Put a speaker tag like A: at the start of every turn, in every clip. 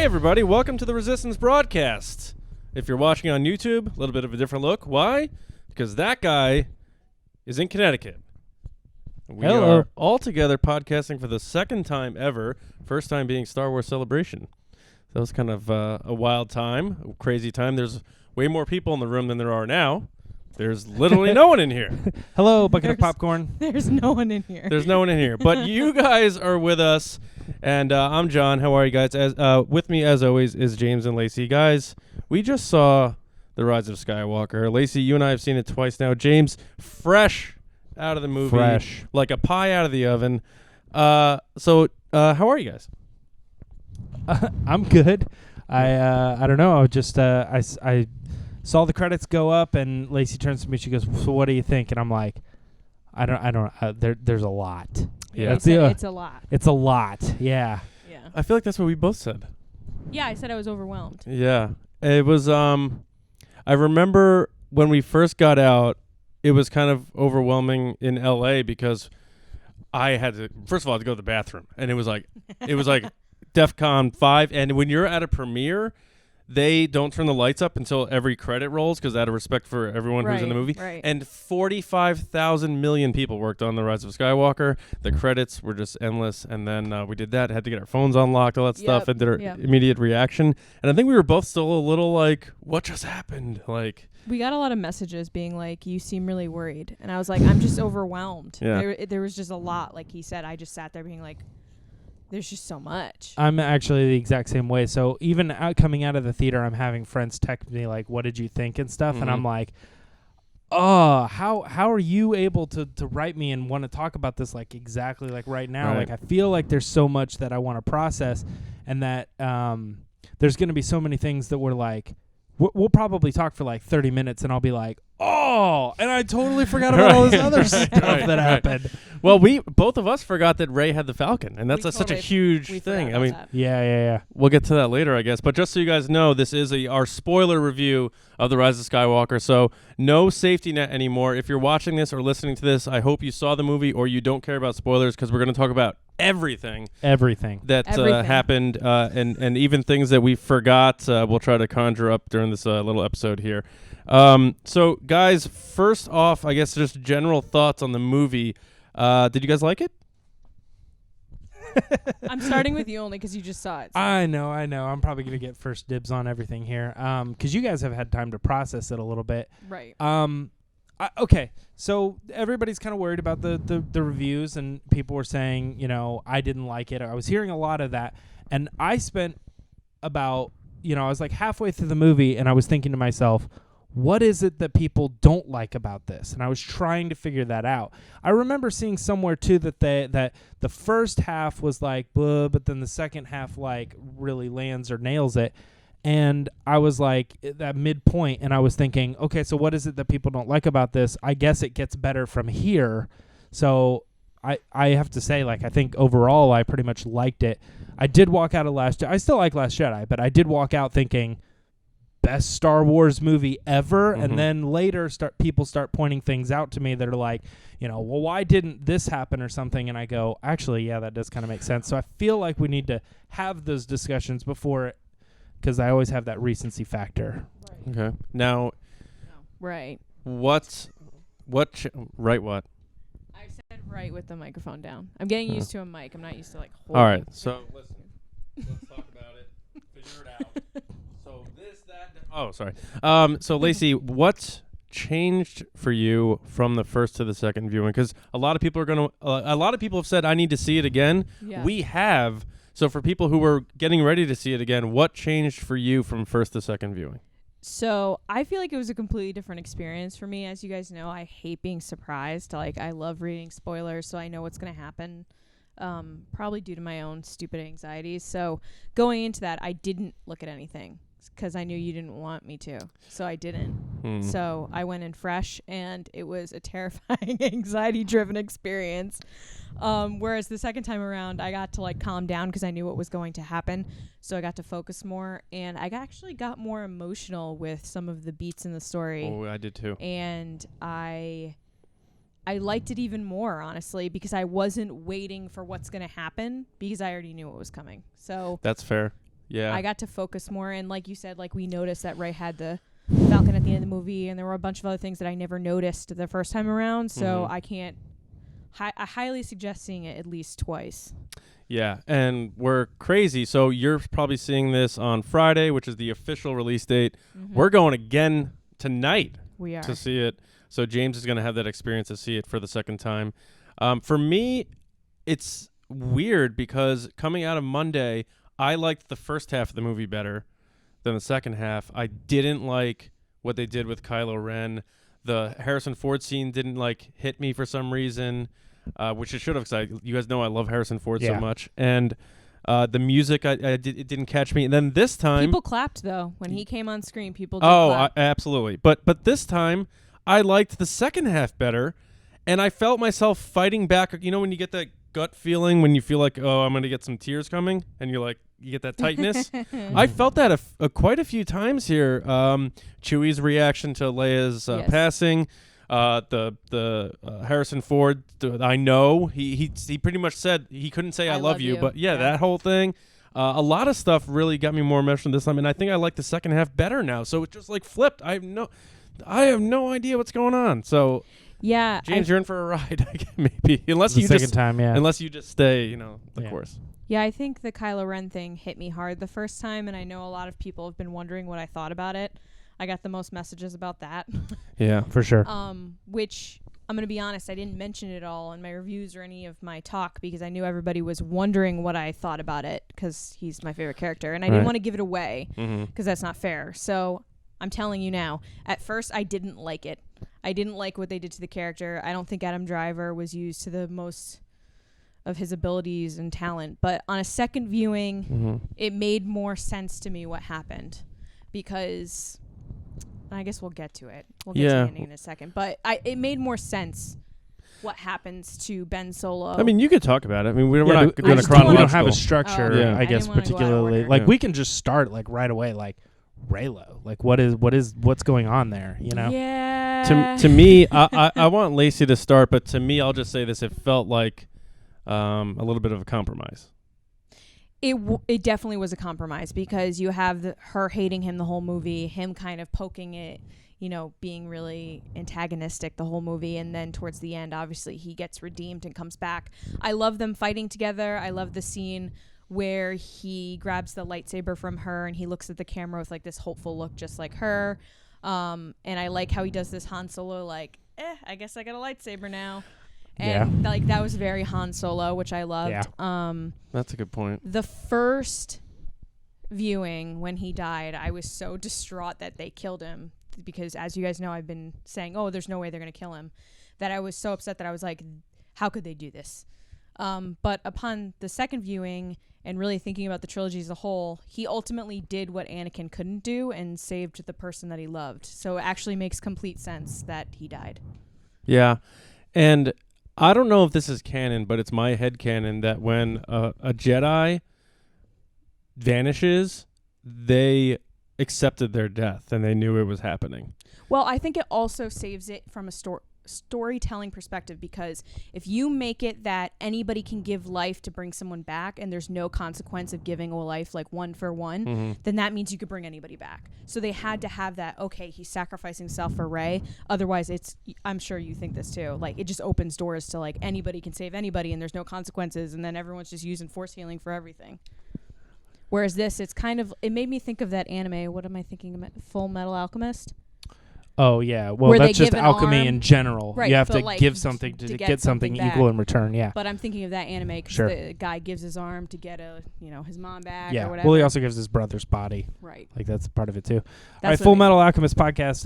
A: everybody, welcome to the Resistance broadcast. If you're watching on YouTube, a little bit of a different look. Why? Because that guy is in Connecticut. We are all together podcasting for the second time ever, first time being Star Wars Celebration. That was kind of a wild time, a crazy time. There's way more people in the room than there are now. There's literally no one in here.
B: Hello, bucket of popcorn.
C: There's no one in here.
A: There's no one in here. But you guys are with us, and I'm John. How are you guys? With me, as always, is James and Lacey. Guys, we just saw The Rise of Skywalker. Lacey, you and I have seen it twice now. James, fresh out of the movie.
B: Fresh.
A: Like a pie out of the oven. So how are you guys?
B: I'm good. I don't know. I saw the credits go up, and Lacey turns to me. She goes, "So what do you think?" And I'm like, "I don't. There's a lot.
C: Yeah, it's a lot.
B: It's a lot. Yeah.
C: Yeah.
A: I feel like that's what we both said.
C: Yeah, I said I was overwhelmed.
A: Yeah, it was. I remember when we first got out, it was kind of overwhelming in LA because I had to. First of all, I had to go to the bathroom, and it was like DEFCON 5, and when you're at a premiere, they don't turn the lights up until every credit rolls because out of respect for everyone who's in the movie.
C: Right.
A: And 45,000 million people worked on The Rise of Skywalker. The credits were just endless. And then we did that, had to get our phones unlocked, all that stuff, and did our immediate reaction. And I think we were both still a little like, what just happened? Like,
C: we got a lot of messages being like, you seem really worried. And I was like, I'm just overwhelmed.
A: Yeah.
C: There was just a lot. Like he said, I just sat there being like, there's just so much.
B: I'm actually the exact same way. So even coming out of the theater, I'm having friends text me like, "What did you think?" and stuff, and I'm like, "Oh, how are you able to write me and want to talk about this like exactly like right now?"
A: Right.
B: Like I feel like there's so much that I want to process, and that there's going to be so many things that we're like, we'll probably talk for like 30 minutes, and I'll be like, "Oh," and I totally forgot about all this other stuff that happened.
A: Well, both of us forgot that Rey had the Falcon, and that's such a huge thing. I mean,
B: yeah.
A: We'll get to that later, I guess. But just so you guys know, this is our spoiler review of The Rise of Skywalker, so no safety net anymore. If you're watching this or listening to this, I hope you saw the movie or you don't care about spoilers because we're going to talk about everything that happened, and even things that we forgot. We'll try to conjure up during this little episode here. So, guys, first off, I guess just general thoughts on the movie. Did you guys like it?
C: I'm starting with you only because you just saw it. So.
B: I know. I'm probably going to get first dibs on everything here because you guys have had time to process it a little bit.
C: Right.
B: Okay, so everybody's kind of worried about the reviews, and people were saying, I didn't like it. I was hearing a lot of that, and I spent about, I was like halfway through the movie, and I was thinking to myself, what is it that people don't like about this? And I was trying to figure that out. I remember seeing somewhere too that the first half was like blah, but then the second half like really lands or nails it. And I was like at that midpoint, and I was thinking, okay, so what is it that people don't like about this? I guess it gets better from here. So I have to say, like, I think overall I pretty much liked it. I did walk out of I still like Last Jedi, but I did walk out thinking best Star Wars movie ever. Mm-hmm. And then later people start pointing things out to me that are like, well, why didn't this happen or something? And I go, actually, yeah, that does kind of make sense. So I feel like we need to have those discussions before, because I always have that recency factor.
A: Right. Okay. Now,
C: right.
A: What?
C: I said right with the microphone down. I'm getting used to a mic. I'm not used to like holding.
A: All right. So listen, let's talk about it. Figure it out. Oh, sorry. So Lacey, what changed for you from the first to the second viewing? Because a lot of people have said I need to see it again.
C: Yeah.
A: We have. So for people who were getting ready to see it again, what changed for you from first to second viewing?
C: So I feel like it was a completely different experience for me. As you guys know, I hate being surprised. Like, I love reading spoilers, so I know what's going to happen. Probably due to my own stupid anxieties. So going into that, I didn't look at anything because I knew you didn't want me to. So I didn't. So I went in fresh, and it was a terrifying, anxiety-driven experience. Whereas the second time around, I got to like calm down because I knew what was going to happen. So I got to focus more, and I actually got more emotional with some of the beats in the story.
A: Oh, I did too.
C: And I liked it even more, honestly, because I wasn't waiting for what's going to happen because I already knew what was coming. So
A: that's fair. Yeah.
C: I got to focus more, and like you said, like we noticed that Rey had the Falcon at the end of the movie, and there were a bunch of other things that I never noticed the first time around. So I can't. I highly suggest seeing it at least twice.
A: Yeah, and we're crazy. So you're probably seeing this on Friday, which is the official release date. We're going again tonight.
C: We are
A: to see it. So James is going to have that experience to see it for the second time. For me, it's weird because coming out of Monday, I liked the first half of the movie better than the second half. I didn't like what they did with Kylo Ren. The Harrison Ford scene didn't hit me for some reason. Which it should have, because you guys know I love Harrison Ford so much. And the music, it didn't catch me. And then this time...
C: People clapped, though. When he came on screen, people did clap.
A: Absolutely. But this time, I liked the second half better, and I felt myself fighting back. You know when you get that gut feeling when you feel like, oh, I'm going to get some tears coming, and you're like, you get that tightness? I felt that quite a few times here. Chewie's reaction to Leia's passing... the Harrison Ford, I know he pretty much said he couldn't say I love you, but that whole thing, a lot of stuff really got me more emotional this time, and I think I like the second half better now. So it's just flipped. I have no idea what's going on. So
C: yeah,
A: James, you're in for a ride, maybe unless you just stay, the course.
C: Yeah, I think the Kylo Ren thing hit me hard the first time, and I know a lot of people have been wondering what I thought about it. I got the most messages about that.
A: Yeah, for sure.
C: Which I'm going to be honest, I didn't mention it all in my reviews or any of my talk because I knew everybody was wondering what I thought about it because he's my favorite character. And I didn't want to give it away because that's not fair. So I'm telling you now, at first I didn't like it. I didn't like what they did to the character. I don't think Adam Driver was used to the most of his abilities and talent. But on a second viewing, it made more sense to me what happened because... I guess we'll get to it. We'll get to the ending in a second. But it made more sense what happens to Ben Solo.
A: I mean, you could talk about it. I mean, we're not
B: doing
A: a chronological.
B: We don't have a structure, I guess,
C: I
B: particularly. We can just start right away, Reylo. What's going on there,
C: Yeah.
A: To me, I want Lacey to start, but to me, I'll just say this. It felt like a little bit of a compromise.
C: It definitely was a compromise because you have her hating him the whole movie, him kind of poking it, being really antagonistic the whole movie. And then towards the end, obviously, he gets redeemed and comes back. I love them fighting together. I love the scene where he grabs the lightsaber from her and he looks at the camera with this hopeful look just like her. And I like how he does this Han Solo I guess I got a lightsaber now. And that was very Han Solo, which I loved.
A: Yeah. That's a good point.
C: The first viewing when he died, I was so distraught that they killed him because, as you guys know, I've been saying, oh, there's no way they're going to kill him, that I was so upset that I was like, how could they do this? But upon the second viewing and really thinking about the trilogy as a whole, he ultimately did what Anakin couldn't do and saved the person that he loved. So it actually makes complete sense that he died.
A: Yeah. And I don't know if this is canon, but it's my headcanon that when a Jedi vanishes, they accepted their death and they knew it was happening.
C: Well, I think it also saves it from a storytelling perspective because if you make it that anybody can give life to bring someone back and there's no consequence of giving a life one for one, then that means you could bring anybody back. So they had to have that, okay, he's sacrificing himself for Rey. Otherwise, I'm sure you think this too, it just opens doors to anybody can save anybody and there's no consequences and then everyone's just using force healing for everything. Whereas this, it made me think of that anime. What am I thinking about? Full Metal Alchemist?
B: Oh, yeah. Well,
C: where
B: that's just
C: give
B: alchemy in general.
C: Right,
B: you have to give something to get something equal in return, yeah.
C: But I'm thinking of that anime because the guy gives his arm to get his mom back or whatever.
B: Well, he also gives his brother's body.
C: Right.
B: That's part of it, too. All right, Full Metal Alchemist podcast.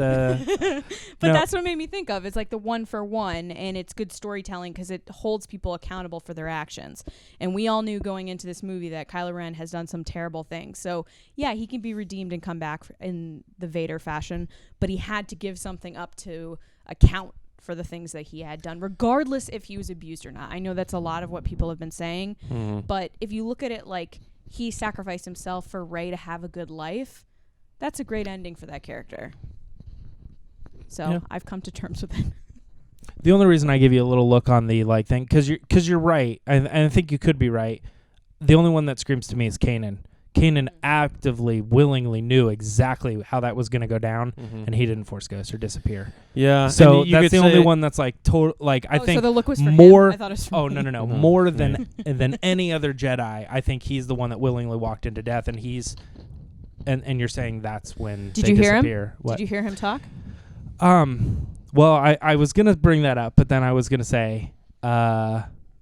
C: But that's what made me think of. It's the one for one, and it's good storytelling because it holds people accountable for their actions. And we all knew going into this movie that Kylo Ren has done some terrible things. So, yeah, he can be redeemed and come back in the Vader fashion, but he had to give something up to account for the things that he had done, regardless if he was abused or not. I know that's a lot of what people have been saying, but if you look at it he sacrificed himself for Rey to have a good life, that's a great ending for that character. So I've come to terms with it.
B: The only reason I give you a little look on the thing, because you're right, I think you could be right. The only one that screams to me is Kanan. Kanan actively, willingly knew exactly how that was going to go down,
A: Mhm.
B: and he didn't Force Ghost or disappear.
A: Yeah.
B: So
A: and you
B: that's
A: could
B: the only
A: say-
B: one that's like total. Like I think
C: so the look was for
B: more.
C: him. I thought it was for
B: Oh
C: me.
B: no!
A: No.
B: More than any other Jedi, I think he's the one that willingly walked into death, and he's. And you're saying that's when
C: Did
B: they
C: you hear him?
B: disappear. What?
C: Did you hear him talk?
B: Well, I was gonna bring that up, but then I was gonna say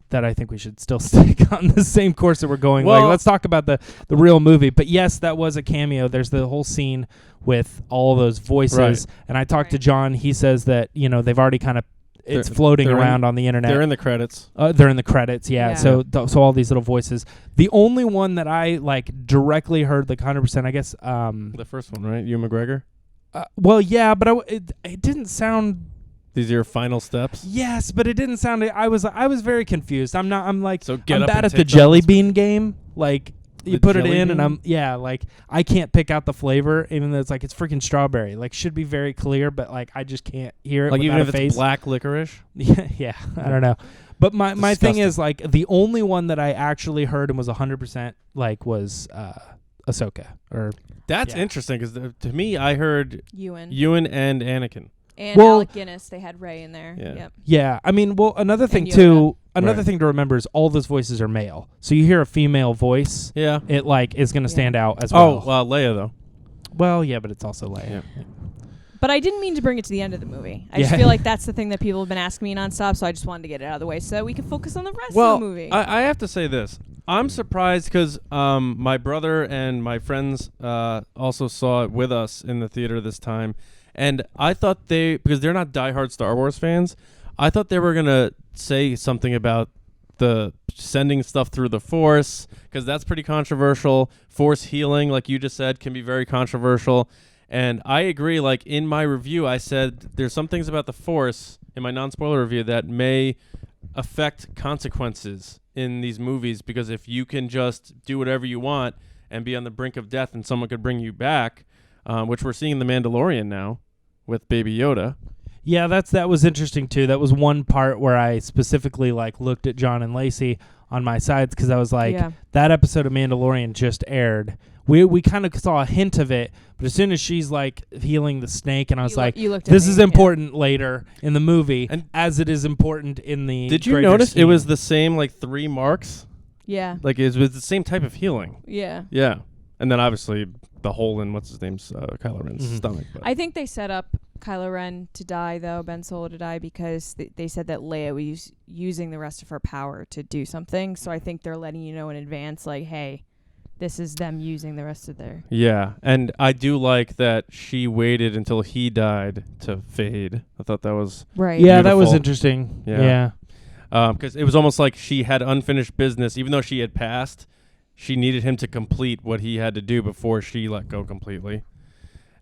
B: that I think we should still stick on the same course that we're going.
A: Well-
B: Like, let's talk about the real movie. But yes, that was a cameo. There's the whole scene with all those voices,
A: Right.
B: and I talked to
C: Right.
B: John. He says that they've already kind of it's floating
A: they're in-
B: around on the internet.
A: They're in the credits.
B: They're in the credits, yeah.
C: Yeah.
B: So all these little voices. The only one that I like directly heard, like 100%, I guess.
A: The first one, right? Ewan McGregor.
B: Well, yeah, but it didn't sound.
A: These are your final steps.
B: Yes, but it didn't sound. I was very confused. I'm like.
A: So get
B: I'm
A: up
B: bad
A: and
B: at the
A: take
B: jelly
A: this-
B: bean game. Like you
A: The
B: put it
A: jelly
B: in, and
A: bean?
B: like I can't pick out the flavor, even though it's like it's freaking strawberry. Like should be very clear, but like I just can't hear it.
A: Like even
B: without
A: if
B: a
A: it's
B: face.
A: black licorice.
B: Yeah, I don't know. But my thing
A: Disgusting.
B: is like the only one that I actually heard and was 100% like was Ahsoka or
A: That's
B: Yeah.
A: interesting because to me, I heard
C: Ewan.
A: Ewan and Anakin.
C: And
B: Well-
C: Alec Guinness. They had Rey in there.
A: Yeah.
C: Yep.
B: yeah. I mean, well, another thing
C: Yoda.
B: too. Another
A: Right.
B: thing to remember is all those voices are male. So you hear a female voice,
A: Yeah.
B: it like is going to
C: Yeah.
B: stand out as
A: Oh,
B: well.
A: Leia though.
B: Well, yeah, but it's also Leia.
A: Yeah.
C: But I didn't mean to bring it to the end of the movie. I just
B: Yeah.
C: feel like that's the thing that people have been asking me nonstop, so I just wanted to get it out of the way so that we can focus on the rest
A: Well,
C: of the movie.
A: I have to say this. I'm surprised because my brother and my friends also saw it with us in the theater this time. And I thought because they're not diehard Star Wars fans, I thought they were going to say something about the sending stuff through the Force, because that's pretty controversial. Force healing, like you just said, can be very controversial. And I agree. Like in my review, I said there's some things about the Force in my non-spoiler review that may affect consequences in these movies, because if you can just do whatever you want and be on the brink of death and someone could bring you back, which we're seeing in The Mandalorian now with Baby Yoda.
B: Yeah, that was interesting too. That was one part where I specifically like looked at John and Lacey on my sides because I was like,
C: Yeah.
B: that episode of Mandalorian just aired. We kind of saw a hint of it, but as soon as she's like healing the snake, and I was like,
C: you looked at
B: this
C: me,
B: is
C: yeah.
B: important later in the movie,
A: And-
B: as it is important in the.
A: Did you
B: greater
A: notice it
B: scheme.
A: was the same like 3 marks?
C: Yeah.
A: Like it was the same type of healing.
C: Yeah.
A: Yeah. And then obviously the hole in what's his name's Kylo Ren's
B: Mhm.
A: stomach. But.
C: I think they set up Kylo Ren to die, though, Ben Solo to die, because they said that Leia was using the rest of her power to do something. So I think they're letting you know in advance, like, hey, this is them using the rest of their...
A: Yeah, and I do like that she waited until he died to fade. I thought that was
C: Right.
B: Yeah, that was
A: Beautiful.
B: interesting.
A: Yeah.
B: Yeah.
A: because it was almost like she had unfinished business, even though she had passed. She needed him to complete what he had to do before she let go completely.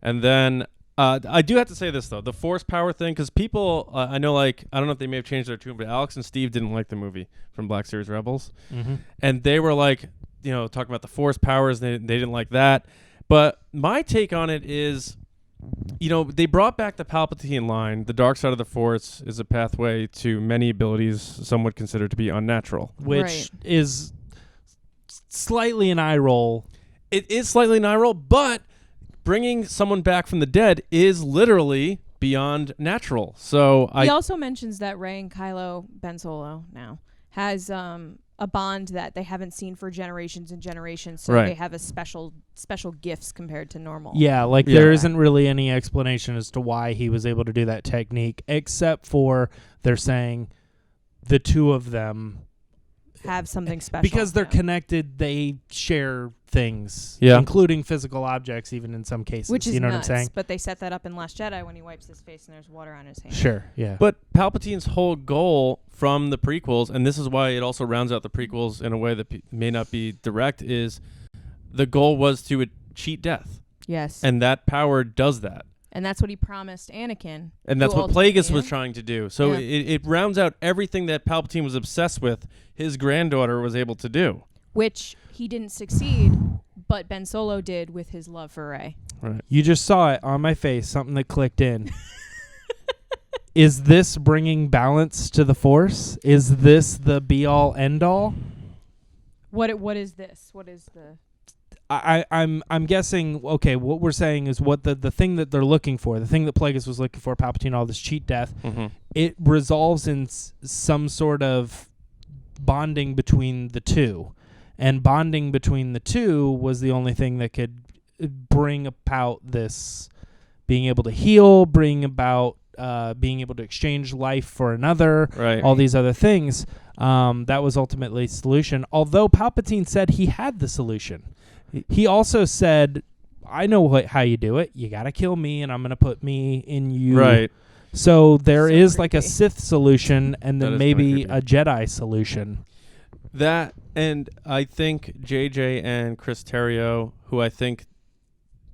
A: And then I do have to say this though, the Force power thing, because people I know, like, I don't know if they may have changed their tune, but Alex and Steve didn't like the movie from Black Series Rebels.
B: Mm-hmm.
A: And they were like, talking about the Force powers. They didn't like that. But my take on it is, they brought back the Palpatine line. The dark side of the Force is a pathway to many abilities some would consider to be unnatural.
B: Which
C: Right.
B: is slightly an eye roll.
A: It is slightly an eye roll, but bringing someone back from the dead is literally beyond natural. So
C: He also mentions that Rey and Kylo, Ben Solo now, has a bond that they haven't seen for generations and generations, so
A: Right.
C: they have a special gifts compared to normal.
B: Yeah, like
A: Yeah.
B: there isn't really any explanation as to why he was able to do that technique, except for they're saying the two of them,
C: Have something special.
B: because they're
C: yeah.
B: connected, they share things,
A: Yeah.
B: including physical objects, even in some cases.
C: Which is
B: you know
C: nuts,
B: what I'm saying?
C: but they set that up in Last Jedi when he wipes his face and there's water on his hand.
B: Sure, yeah.
A: But Palpatine's whole goal from the prequels, and this is why it also rounds out the prequels in a way that may not be direct, is the goal was to cheat death.
C: Yes.
A: And that power does that.
C: And that's what he promised Anakin.
A: And that's
C: who
A: what Plagueis
C: ultimately-
A: was trying to do. So
C: Yeah.
A: it rounds out everything that Palpatine was obsessed with, his granddaughter was able to do.
C: Which he didn't succeed, but Ben Solo did with his love for Rey.
A: Right.
B: You just saw it on my face, something that clicked in. Is this bringing balance to the Force? Is this the be-all, end-all?
C: What is this? What is the...
B: I'm guessing. Okay, what we're saying is what the thing that they're looking for, the thing that Plagueis was looking for, Palpatine, all this cheat death, it resolves in some sort of bonding between the two, and bonding between the two was the only thing that could bring about this being able to heal, bring about being able to exchange life for another,
A: Right.
B: all these other things. That was ultimately the solution. Although Palpatine said he had the solution. He also said, I know how you do it. You got to kill me, and I'm going to put me in you.
A: Right.
B: So there
C: So
B: is like a
C: creepy.
B: Sith solution and
A: That
B: then
A: is
B: maybe
A: kinda
B: a Jedi solution.
A: That, and I think JJ and Chris Terrio, who I think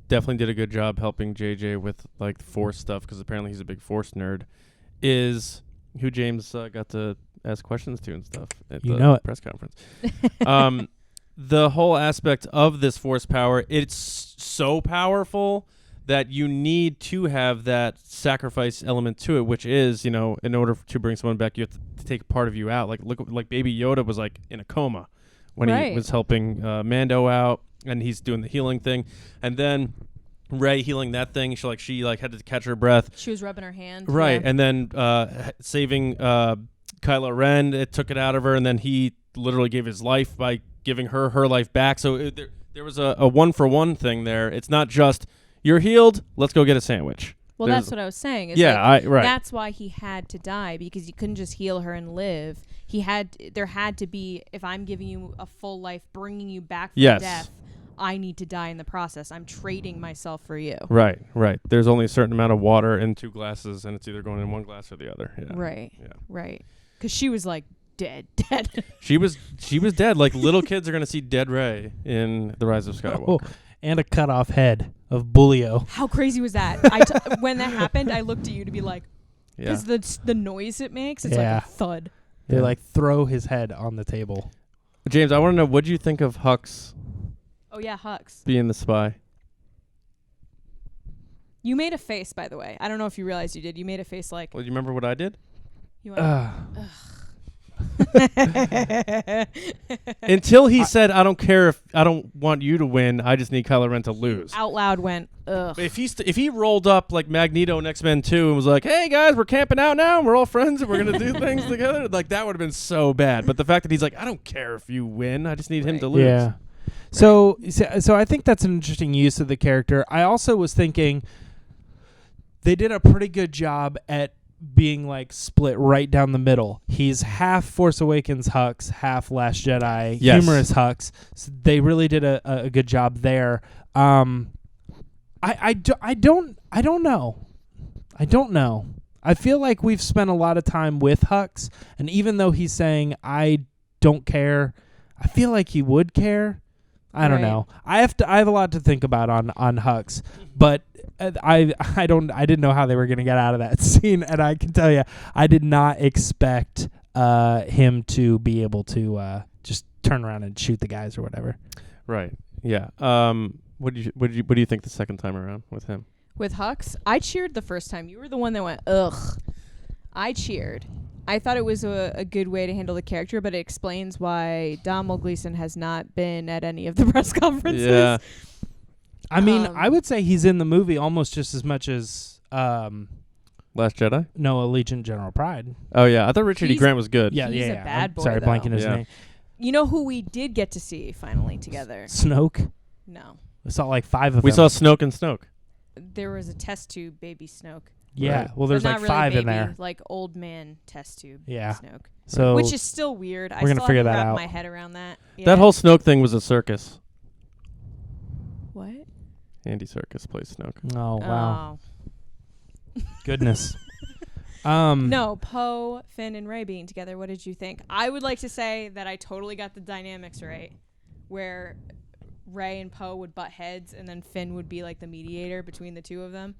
A: definitely did a good job helping JJ with like the Force stuff, because apparently he's a big Force nerd, is who James got to ask questions to and stuff at
B: You
A: the
B: know it.
A: press conference. The whole aspect of this Force power, it's so powerful that you need to have that sacrifice element to it, which is, in order to bring someone back, you have to take a part of you out. Like Baby Yoda was like in a coma when he
C: Right.
A: was helping Mando out, and he's doing the healing thing, and then Rey healing that thing. She had to catch her breath.
C: She was rubbing her hand.
A: Right,
C: Yeah.
A: and then saving Kylo Ren, it took it out of her, and then he literally gave his life by giving her life back. So there was a one-for-one thing there. It's not just, you're healed, let's go get a sandwich.
C: Well,
A: There's-
C: that's what I was saying. Is
A: Yeah,
C: like,
A: right.
C: That's why he had to die, because you couldn't just heal her and live. There had to be, if I'm giving you a full life, bringing you back from
A: Yes.
C: death, I need to die in the process. I'm trading myself for you.
A: Right. There's only a certain amount of water in 2 glasses, and it's either going in one glass or the other. Yeah.
C: Right.
A: Yeah.
C: Right. Because she was like dead.
A: She was dead. Like, little kids are going to see dead Rey in The Rise of Skywalker.
B: And a cut off head of Bullio.
C: How crazy was that? When that happened, I looked at you to be like,
A: Yeah.
C: because the noise it makes, it's
B: Yeah.
C: like a thud.
B: They
A: Yeah.
B: like throw his head on the table.
A: James, I want to know, what do you think of Hux
C: Oh yeah, Hux.
A: being the spy?
C: You made a face, by the way. I don't know if you realized you did. You made a face like
A: Well, do you remember what I did?
C: you went,
A: Until he said, I don't care if I don't want you to win, I just need Kylo Ren to lose.
C: out loud went, ugh.
A: If he rolled up like Magneto in X-Men 2 and was like, hey guys, we're camping out now and we're all friends and we're going to do things together, like that would have been so bad. But the fact that he's like, I don't care if you win, I just need him to lose.
B: Yeah. So I think that's an interesting use of the character. I also was thinking they did a pretty good job at being like split right down the middle. He's half Force Awakens Hux, half Last Jedi,
A: Yes.
B: humorous Hux. So they really did a good job there. I don't know. I feel like we've spent a lot of time with Hux, and even though he's saying I don't care, I feel like he would care. I don't
C: Right.
B: know. I have a lot to think about on Hux, but I didn't know how they were going to get out of that scene, and I can tell you, I did not expect him to be able to just turn around and shoot the guys or whatever.
A: Right. Yeah. What do you think the second time around with him?
C: With Hux, I cheered the first time. You were the one that went, ugh. I cheered. I thought it was a good way to handle the character, but it explains why Domhnall Gleeson has not been at any of the press conferences.
A: Yeah.
B: I mean,
C: Um,
B: I would say he's in the movie almost just as much as
A: Last Jedi?
B: Allegiant General Pride.
A: Oh yeah, I thought Richard E.
C: He's-
A: Grant was good.
B: Yeah,
C: He's
B: yeah,
C: a
B: yeah.
C: bad
B: I'm
C: boy,
B: sorry,
C: though.
B: blanking his
A: Yeah.
B: name.
C: You know who we did get to see finally together?
B: Snoke.
C: No.
B: We saw like 5 of
A: We
B: them.
A: saw Snoke and Snoke.
C: There was a test tube baby Snoke.
B: Yeah,
A: Right.
B: well, there's
C: But
B: like
C: not really
B: 5 in
C: baby,
B: there.
C: like old man test tube
B: Yeah.
C: Snoke.
B: So
C: Which is still weird. I
B: we're gonna
C: still
B: figure
C: haven't
B: that
C: wrapped
B: out.
C: my head around that.
A: That
C: Yeah.
A: whole Snoke thing was a circus.
C: What?
A: Andy Serkis plays Snoke.
B: oh wow,
C: Oh.
B: goodness.
C: No, Poe, Finn, and Rey being together. What did you think? I would like to say that I totally got the dynamics right, where Rey and Poe would butt heads, and then Finn would be like the mediator between the two of them.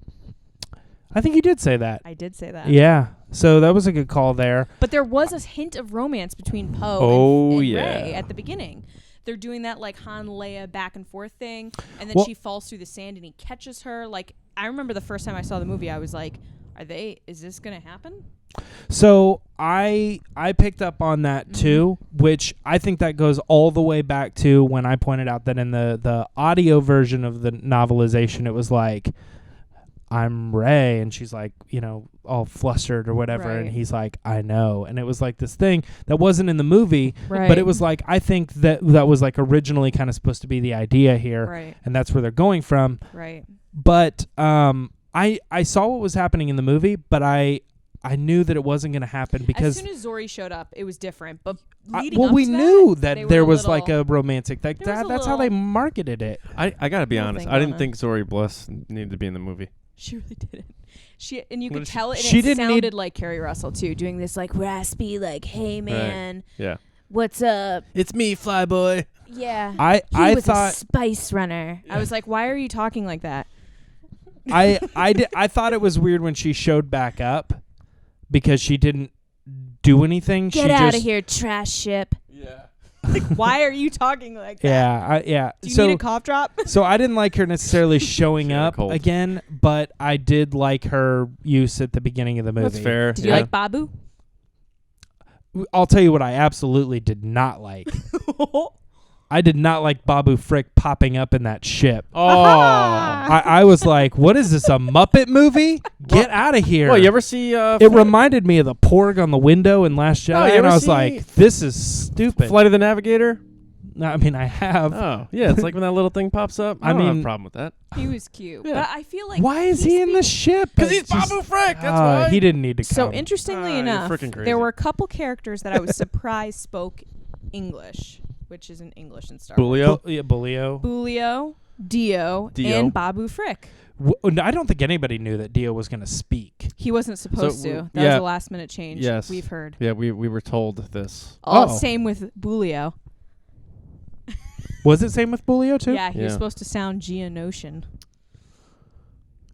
B: I think you did say that.
C: I did say that.
B: Yeah, so that was a good call there.
C: But there was a hint of romance between Poe
A: Oh,
C: and
A: yeah.
C: Rey at the beginning. They're doing that like Han Leia back and forth thing, and then
B: Well-
C: she falls through the sand and he catches her. Like, I remember the first time I saw the movie, I was like, Is this gonna happen?
B: So I picked up on that too, which I think that goes all the way back to when I pointed out that in the audio version of the novelization, it was like, I'm Rey, and she's like, all flustered or whatever,
C: Right.
B: and he's like, I know. And it was like this thing that wasn't in the movie,
C: Right.
B: but it was like, I think that was like originally kind of supposed to be the idea here,
C: Right.
B: and that's where they're going from.
C: Right.
B: But I saw what was happening in the movie, but I knew that it wasn't going to happen because
C: as soon as Zori showed up, it was different. But
B: we
C: leading up to
B: knew
C: they
B: that
C: were
B: there
C: a
B: was like
C: little-
B: a romantic like
C: there was
B: that.
C: a
B: That's how they
C: little-
B: marketed it.
A: I gotta be
C: Little
A: honest.
C: thing
A: I didn't
C: going
A: think Zori Bliss needed to be in the movie.
C: She really didn't. And you
A: What
C: could
A: did she-
C: tell it. And
B: she
C: it
B: didn't
C: sounded
B: need-
C: like Carrie Russell too, doing this like raspy, like, "Hey man,
A: Yeah.
C: what's up?"
A: It's me, Flyboy.
C: Yeah.
B: I
C: He was a
B: thought
C: spice runner. I was like, why are you talking like that?
B: I thought it was weird when she showed back up because she didn't do anything.
C: Get
B: she
C: out
B: just,
C: of here, trash ship.
A: Yeah.
C: Like, why are you talking like that?
B: Yeah,
C: Do you
B: so
C: need a cough drop?
B: so I didn't like her necessarily showing
A: She had a
B: up
A: cold.
B: again, but I did like her use at the beginning of the movie.
A: That's fair.
C: Did you
A: yeah.
C: like Babu?
B: I'll tell you what I absolutely did not like. I did not like Babu Frick popping up in that ship.
A: Oh.
B: I was like, what is this, a Muppet movie? Get out of here.
A: Well, you ever see
B: It reminded me of the Porg on the window in Last Jedi,
A: you
B: and
A: ever
B: I was
A: see
B: like, this is stupid.
A: Flight of the Navigator?
B: No, I mean, I have.
A: Oh, yeah. It's like when that little thing pops up. I
B: I
A: don't have
B: mean-
A: a problem with that.
C: He was cute.
A: Yeah.
C: But I feel like
B: Why is he in the ship?
A: Because he's
B: It's just-
A: Babu Frick. That's why.
B: He didn't need to come.
C: So interestingly
A: you're
C: enough,
A: freaking crazy.
C: there were a couple characters that I was surprised spoke English, which isn't English in Star Wars.
A: Bulio.
B: Yeah, Bulio.
C: Bulio, Dio,
A: Dio.
C: and Babu Frick.
B: I don't think anybody knew that Dio was going to speak.
C: He wasn't supposed
A: So,
C: to. That
A: yeah.
C: was a last minute change.
A: Yes.
C: We've heard.
A: Yeah, we were told this.
B: Oh.
C: Same with Bulio.
B: Was it same with Bulio too?
C: Yeah, he was
A: Yeah.
C: supposed to sound Geonosian.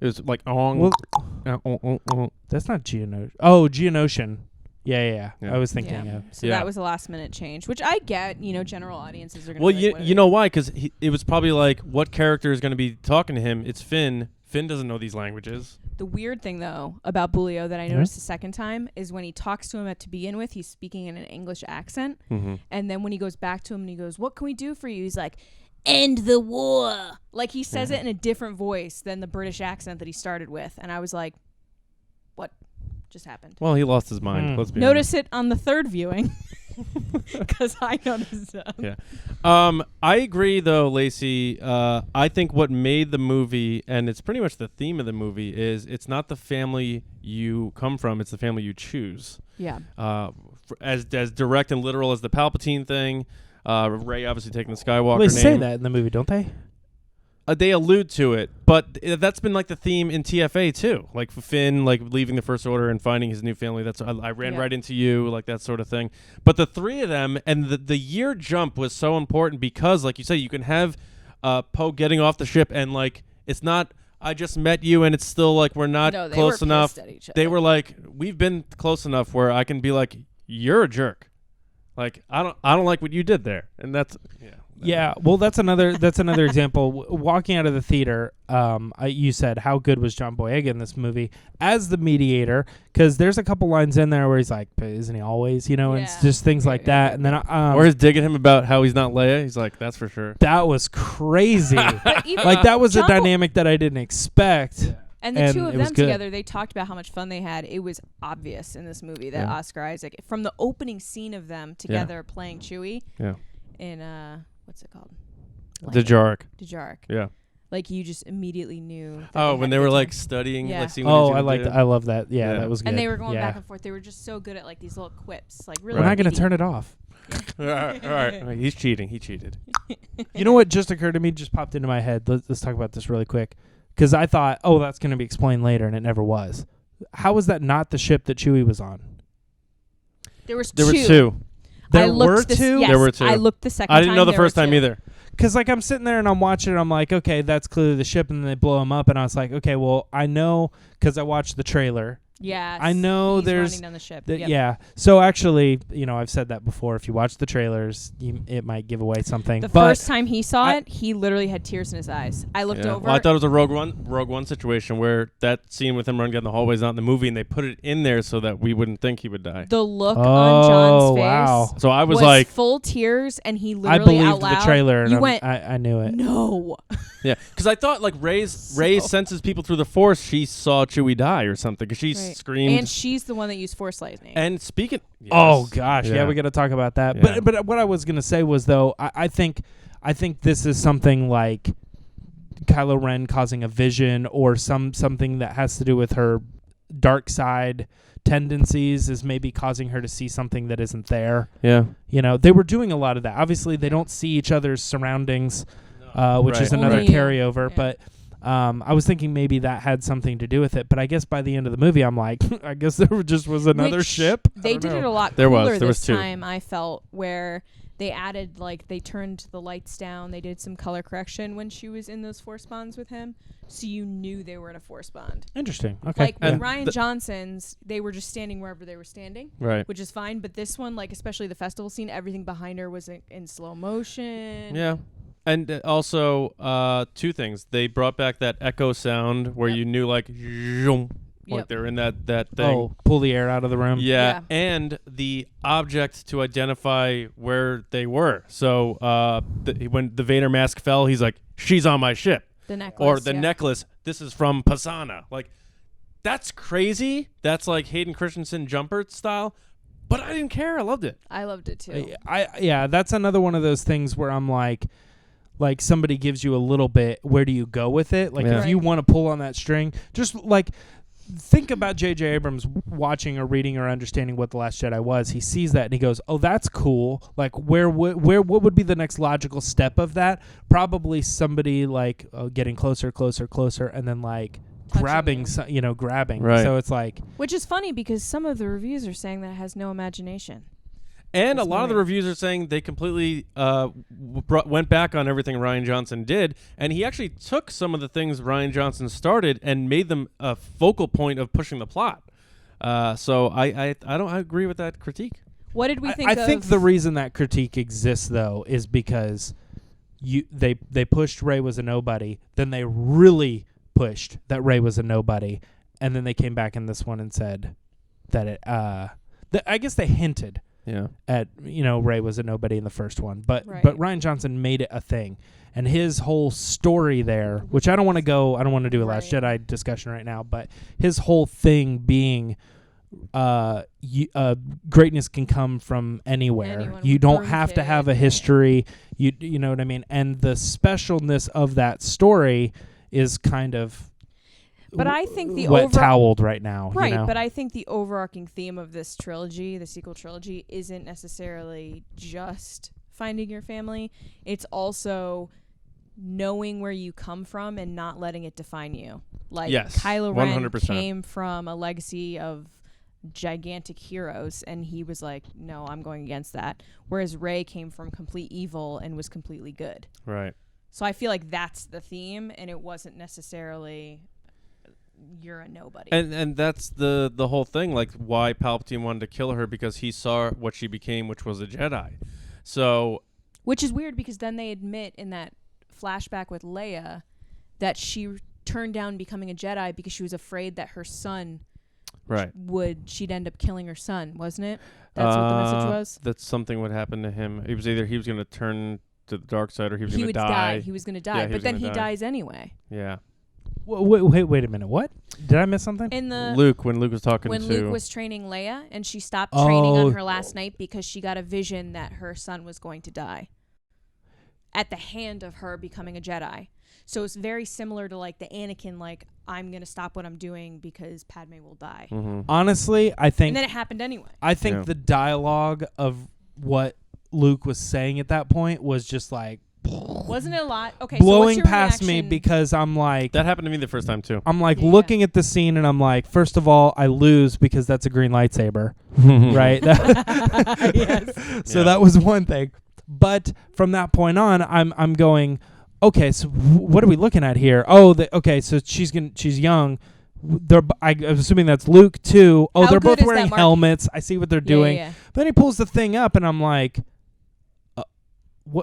A: It was like, ong.
B: Well, that's not Geonosian. Oh, Geonosian. Yeah.
A: Yeah.
B: I was thinking
C: Yeah.
B: of.
C: So
A: Yeah.
C: that was a last minute change, which I get. General audiences are going to
A: Well,
C: be
A: you,
C: like,
A: you know why? Because it was probably like, what character is going to be talking to him? It's Finn. Finn doesn't know these languages.
C: The weird thing, though, about Bulio that I
B: Yeah.
C: noticed the second time is when he talks to him to begin with, he's speaking in an English accent.
A: Mm-hmm.
C: And then when he goes back to him and he goes, "What can we do for you?" He's like, "End the war." Like he says it in a different voice than the British accent that he started with. And I was like, what just happened?
A: Well, he lost his mind.
B: Hmm.
A: Let's be
C: Notice it on the third viewing. Because I noticed that.
A: Yeah. I agree, though, Lacey. I think what made the movie, and it's pretty much the theme of the movie, is it's not the family you come from; it's the family you choose.
C: Yeah.
A: As direct and literal as the Palpatine thing. Rey obviously taking the Skywalker
B: They
A: name.
B: say that in the movie, don't they?
A: They allude to it, but that's been like the theme in TFA too. Like Finn, like leaving the First Order and finding his new family. That's I ran
C: Yeah.
A: right into you, like that sort of thing. But the three of them and the year jump was so important because, like you say, you can have Poe getting off the ship and like it's not. I just met you, and it's still like we're not
C: No, they
A: close
C: were
A: enough.
C: pissed at each
A: They
C: other.
A: were like, we've been close enough where I can be like, you're a jerk. Like I don't like what you did there, and that's
B: Yeah, well, that's another example. Walking out of the theater, you said how good was John Boyega in this movie as the mediator? Because there's a couple lines in there where he's like, "But isn't he always?" And it's
C: Yeah.
B: just things like that. And then
A: or his digging him about how he's not Leia. He's like, that's for sure.
B: that was crazy.
C: But even
B: Like that was a
C: John Bo-
B: dynamic that I didn't expect.
C: And the
B: And
C: two of
B: it was
C: them
B: good.
C: together, they talked about how much fun they had. It was obvious in this movie that
A: Yeah.
C: Oscar Isaac, from the opening scene of them together playing Chewie
A: Yeah.
C: in, what's it called?
A: The Jark.
C: Dejark.
A: Yeah.
C: Like, you just immediately knew. that
A: Oh,
C: had
A: when
C: a
A: they
C: good
A: were
C: time.
A: like studying,
C: Yeah.
A: like seeing what he was
B: Oh, I
A: gonna
B: like
A: do.
B: I love that. Yeah,
A: Yeah.
B: that was good.
C: And they were going
B: yeah.
C: back and forth. They were just so good at, like, these little quips. Like, really.
B: We're not going to
C: witty.
B: turn it off.
A: all right. He's cheating. He cheated.
B: You know what just occurred to me? Just popped into my head. Let's talk about this really quick. Because I thought, oh, that's going to be explained later, and it never was. How was that not the ship that Chewie was on?
C: There was
A: There
C: two.
A: were two.
B: There
C: I looked
B: were
C: this-
B: two?
C: Yes,
A: There were two.
C: I looked the second
A: I didn't
C: time
A: know the
C: there were
A: first time
C: two.
A: either.
B: Because, like, I'm sitting there and I'm watching it. I'm like, okay, that's clearly the ship. And then they blow him up. And I was like, okay, well, I know because I watched the trailer.
C: Yeah,
B: I know
C: he's
B: there's
C: running down the ship.
B: Yeah. So actually, I've said that before. If you watch the trailers, it might give away something.
C: The
B: but
C: first time he saw it, he literally had tears in his eyes. I looked over.
A: Well, I thought it was a Rogue One situation where that scene with him running down the hallways not in the movie, and they put it in there so that we wouldn't think he would die.
C: The look on John's face.
B: Wow.
A: So I was like,
C: full tears, and he literally
B: I believed
C: out loud,
B: the trailer, and
C: you went,
B: I knew it.
C: no.
A: yeah, because I thought like Ray senses people through the Force. She saw Chewie die or something because she screamed.
C: And she's the one that used Force lightning.
A: And speaking, yes.
B: Oh gosh, yeah, we got to talk about that.
A: Yeah.
B: But what I was gonna say was though, I think this is something like Kylo Ren causing a vision or something that has to do with her dark side tendencies is maybe causing her to see something that isn't there.
A: Yeah,
B: they were doing a lot of that. Obviously, they don't see each other's surroundings, which is another
C: Only
B: carryover.
C: Yeah.
B: But I was thinking maybe that had something to do with it. But I guess by the end of the movie, I'm like, I guess there just was another ship.
C: They did it a lot
A: There
C: cooler
A: was
C: this
A: two.
C: time, I felt, where they added, they turned the lights down. They did some color correction when she was in those Force bonds with him. So you knew they were in a Force bond.
B: Interesting. Okay.
C: Like with Ryan Johnson's, they were just standing wherever they were standing.
A: right.
C: Which is fine. But this one, especially the festival scene, everything behind her was in slow motion.
A: Yeah. And also, two things. They brought back that echo sound where you knew, zoom, like they're in that thing.
B: Oh, pull the air out of the room.
A: Yeah, and the object to identify where they were. So when the Vader mask fell, he's like, she's on my ship.
C: The necklace.
A: Or the necklace, this is from Pasana. That's crazy. That's like Hayden Christensen jumper style. But I didn't care. I loved it.
C: I loved it too.
B: Yeah, that's another one of those things where I'm like somebody gives you a little bit, where do you go with it? If you want to pull on that string, just think about J.J. Abrams watching or reading or understanding what The Last Jedi was. He sees that and he goes, oh, that's cool. What would be the next logical step of that? Probably somebody getting closer, and then grabbing, grabbing.
A: Right.
B: So it's like,
C: which is funny because some of the reviews are saying that it has no imagination.
A: And
C: That's
A: a lot of the reviews are saying they completely went back on everything Rian Johnson did, and he actually took some of the things Rian Johnson started and made them a focal point of pushing the plot. So I agree with that critique.
C: What did we think?
B: I think the reason that critique exists though is because they pushed Rey was a nobody, then they really pushed that Rey was a nobody, and then they came back in this one and said that it. I guess they hinted.
A: Yeah.
B: At Rey was a nobody in the first one, but Rian Johnson made it a thing, and his whole story there, which I don't want to do a Last Jedi discussion right now, but his whole thing being, greatness can come from anywhere.
C: Anyone
B: You
C: with
B: don't
C: birth
B: have to
C: kit.
B: have a history. You know what I mean? And the specialness of that story is kind of.
C: But I think the
B: wet-toweled right now.
C: Right, but I think the overarching theme of this trilogy, the sequel trilogy, isn't necessarily just finding your family. It's also knowing where you come from and not letting it define you.
A: Yes,
C: Kylo Ren
A: 100%.
C: came from a legacy of gigantic heroes, and he was like, no, I'm going against that. Whereas Rey came from complete evil and was completely good.
A: Right.
C: So I feel like that's the theme, and it wasn't necessarily... you're a nobody.
A: And that's the whole thing, why Palpatine wanted to kill her, because he saw what she became, which was a Jedi. So,
C: which is weird because then they admit in that flashback with Leia that she turned down becoming a Jedi because she was afraid that her son she'd end up killing her son, wasn't it? That's what the message was.
A: That something would happen to him. It was either he was going to turn to the dark side or he was going to die.
C: He was going to die, but then he dies anyway.
A: Yeah.
B: Wait a minute. What? Did I miss something?
C: In the
A: when Luke was talking
C: when
A: to...
C: Luke was training Leia, and she stopped training on her last night because she got a vision that her son was going to die at the hand of her becoming a Jedi. So it's very similar to the Anakin, I'm going to stop what I'm doing because Padme will die.
A: Mm-hmm.
B: Honestly, I think...
C: And then it happened anyway.
B: I think the dialogue of what Luke was saying at that point was just
C: wasn't it a lot? Okay,
B: blowing
C: so what's your
B: past
C: reaction?
B: me because I'm like...
A: That happened to me the first time, too.
B: I'm looking at the scene and I'm like, first of all, I lose because that's a green lightsaber. Right?
C: Yes.
B: So that was one thing. But from that point on, I'm going, okay, so what are we looking at here? Oh, okay, so she's young. I'm assuming that's Luke too. Oh,
C: How
B: they're
C: good
B: both
C: is
B: wearing
C: that Mark?
B: helmets. I see what they're doing.
C: Yeah.
B: But then he pulls the thing up, and I'm like,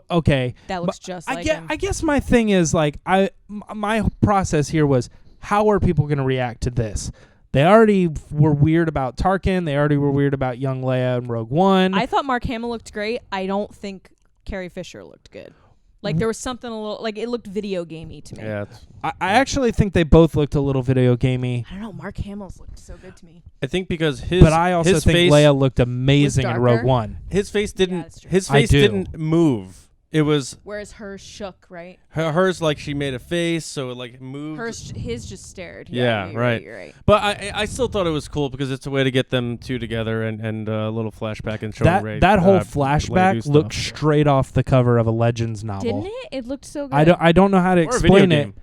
B: okay.
C: That looks just like him.
B: I guess my thing is like my process here was, how are people going to react to this? They already were weird about Tarkin. They already were weird about young Leia and Rogue One.
C: I thought Mark Hamill looked great. I don't think Carrie Fisher looked good. Like there was something a little like it looked video gamey to me.
A: Yeah,
B: I actually think they both looked a little video gamey.
C: I don't know. Mark Hamill's looked so good to me.
A: I think because his
B: But I also
A: his
B: think
A: face,
B: Leia looked amazing in Rogue
C: darker.
B: One.
A: his face
C: that's true.
A: didn't move. It was
C: Whereas hers shook, right?
A: hers like she made a face, so it like moved.
C: His just stared.
A: Yeah,
C: you're
A: right.
C: You're right.
A: But I still thought it was cool because it's a way to get them two together and a little flashback and showing Rey.
B: That whole
A: Leia do
B: flashback
A: stuff.
B: looked straight off the cover of a Legends novel.
C: Didn't it? It looked so good.
B: I don't know how to
A: Or a
B: explain
A: video
B: it.
A: game.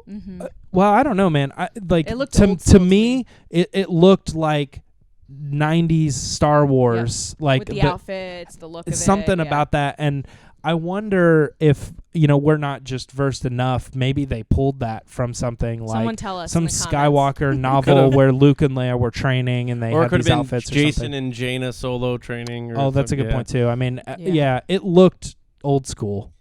C: Mm-hmm.
B: Well, I don't know, man.
C: It looked
B: to
C: old school to
B: me, it looked like 90s Star Wars, like
C: with the outfits, the look of
B: something
C: it.
B: about that. And I wonder if we're not just versed enough. Maybe they pulled that from something
C: Someone
B: like
C: tell us
B: some
C: in the comments.
B: Skywalker novel
A: Could've.
B: where Luke and Leia were training and they
A: Or it
B: had
A: could
B: these
A: have been
B: outfits or
A: Jason
B: something.
A: and Jaina solo training. Or
B: Oh, that's a good
A: yeah.
B: point too. I mean,
C: Yeah.
B: it looked old school.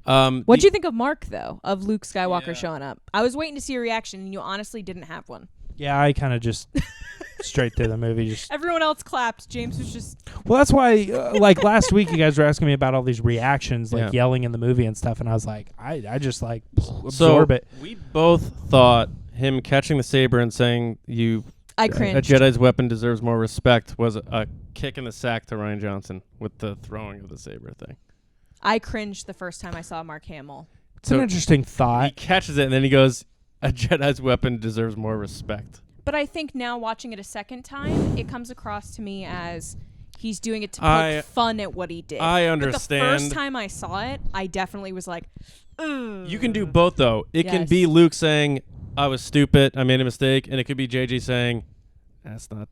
C: What'd you think of Mark though? Of Luke Skywalker
A: Yeah.
C: showing up? I was waiting to see a reaction, and you honestly didn't have one.
B: Yeah, I kind of just straight through the movie. Just
C: Everyone else clapped. James was just.
B: well, that's why. Like last week, you guys were asking me about all these reactions, like
A: Yeah.
B: yelling in the movie and stuff, and I was like, I just like absorb it.
A: We both thought him catching the saber and saying
C: I
A: a
C: cringed.
A: Jedi's weapon deserves more respect was a kick in the sack to Rian Johnson with the throwing of the saber thing.
C: I cringed the first time I saw Mark Hamill.
B: It's an interesting
A: He
B: thought.
A: catches it and then he goes, "A Jedi's weapon deserves more respect."
C: But I think now watching it a second time, it comes across to me as he's doing it to
A: I-
C: poke fun at what he did.
A: I
C: But the
A: understand.
C: first time I saw it, I definitely was like, ugh.
A: You can do both though. It can be
C: Yes.
A: Luke saying, "I was stupid, I made a mistake," and it could be JJ saying, That's not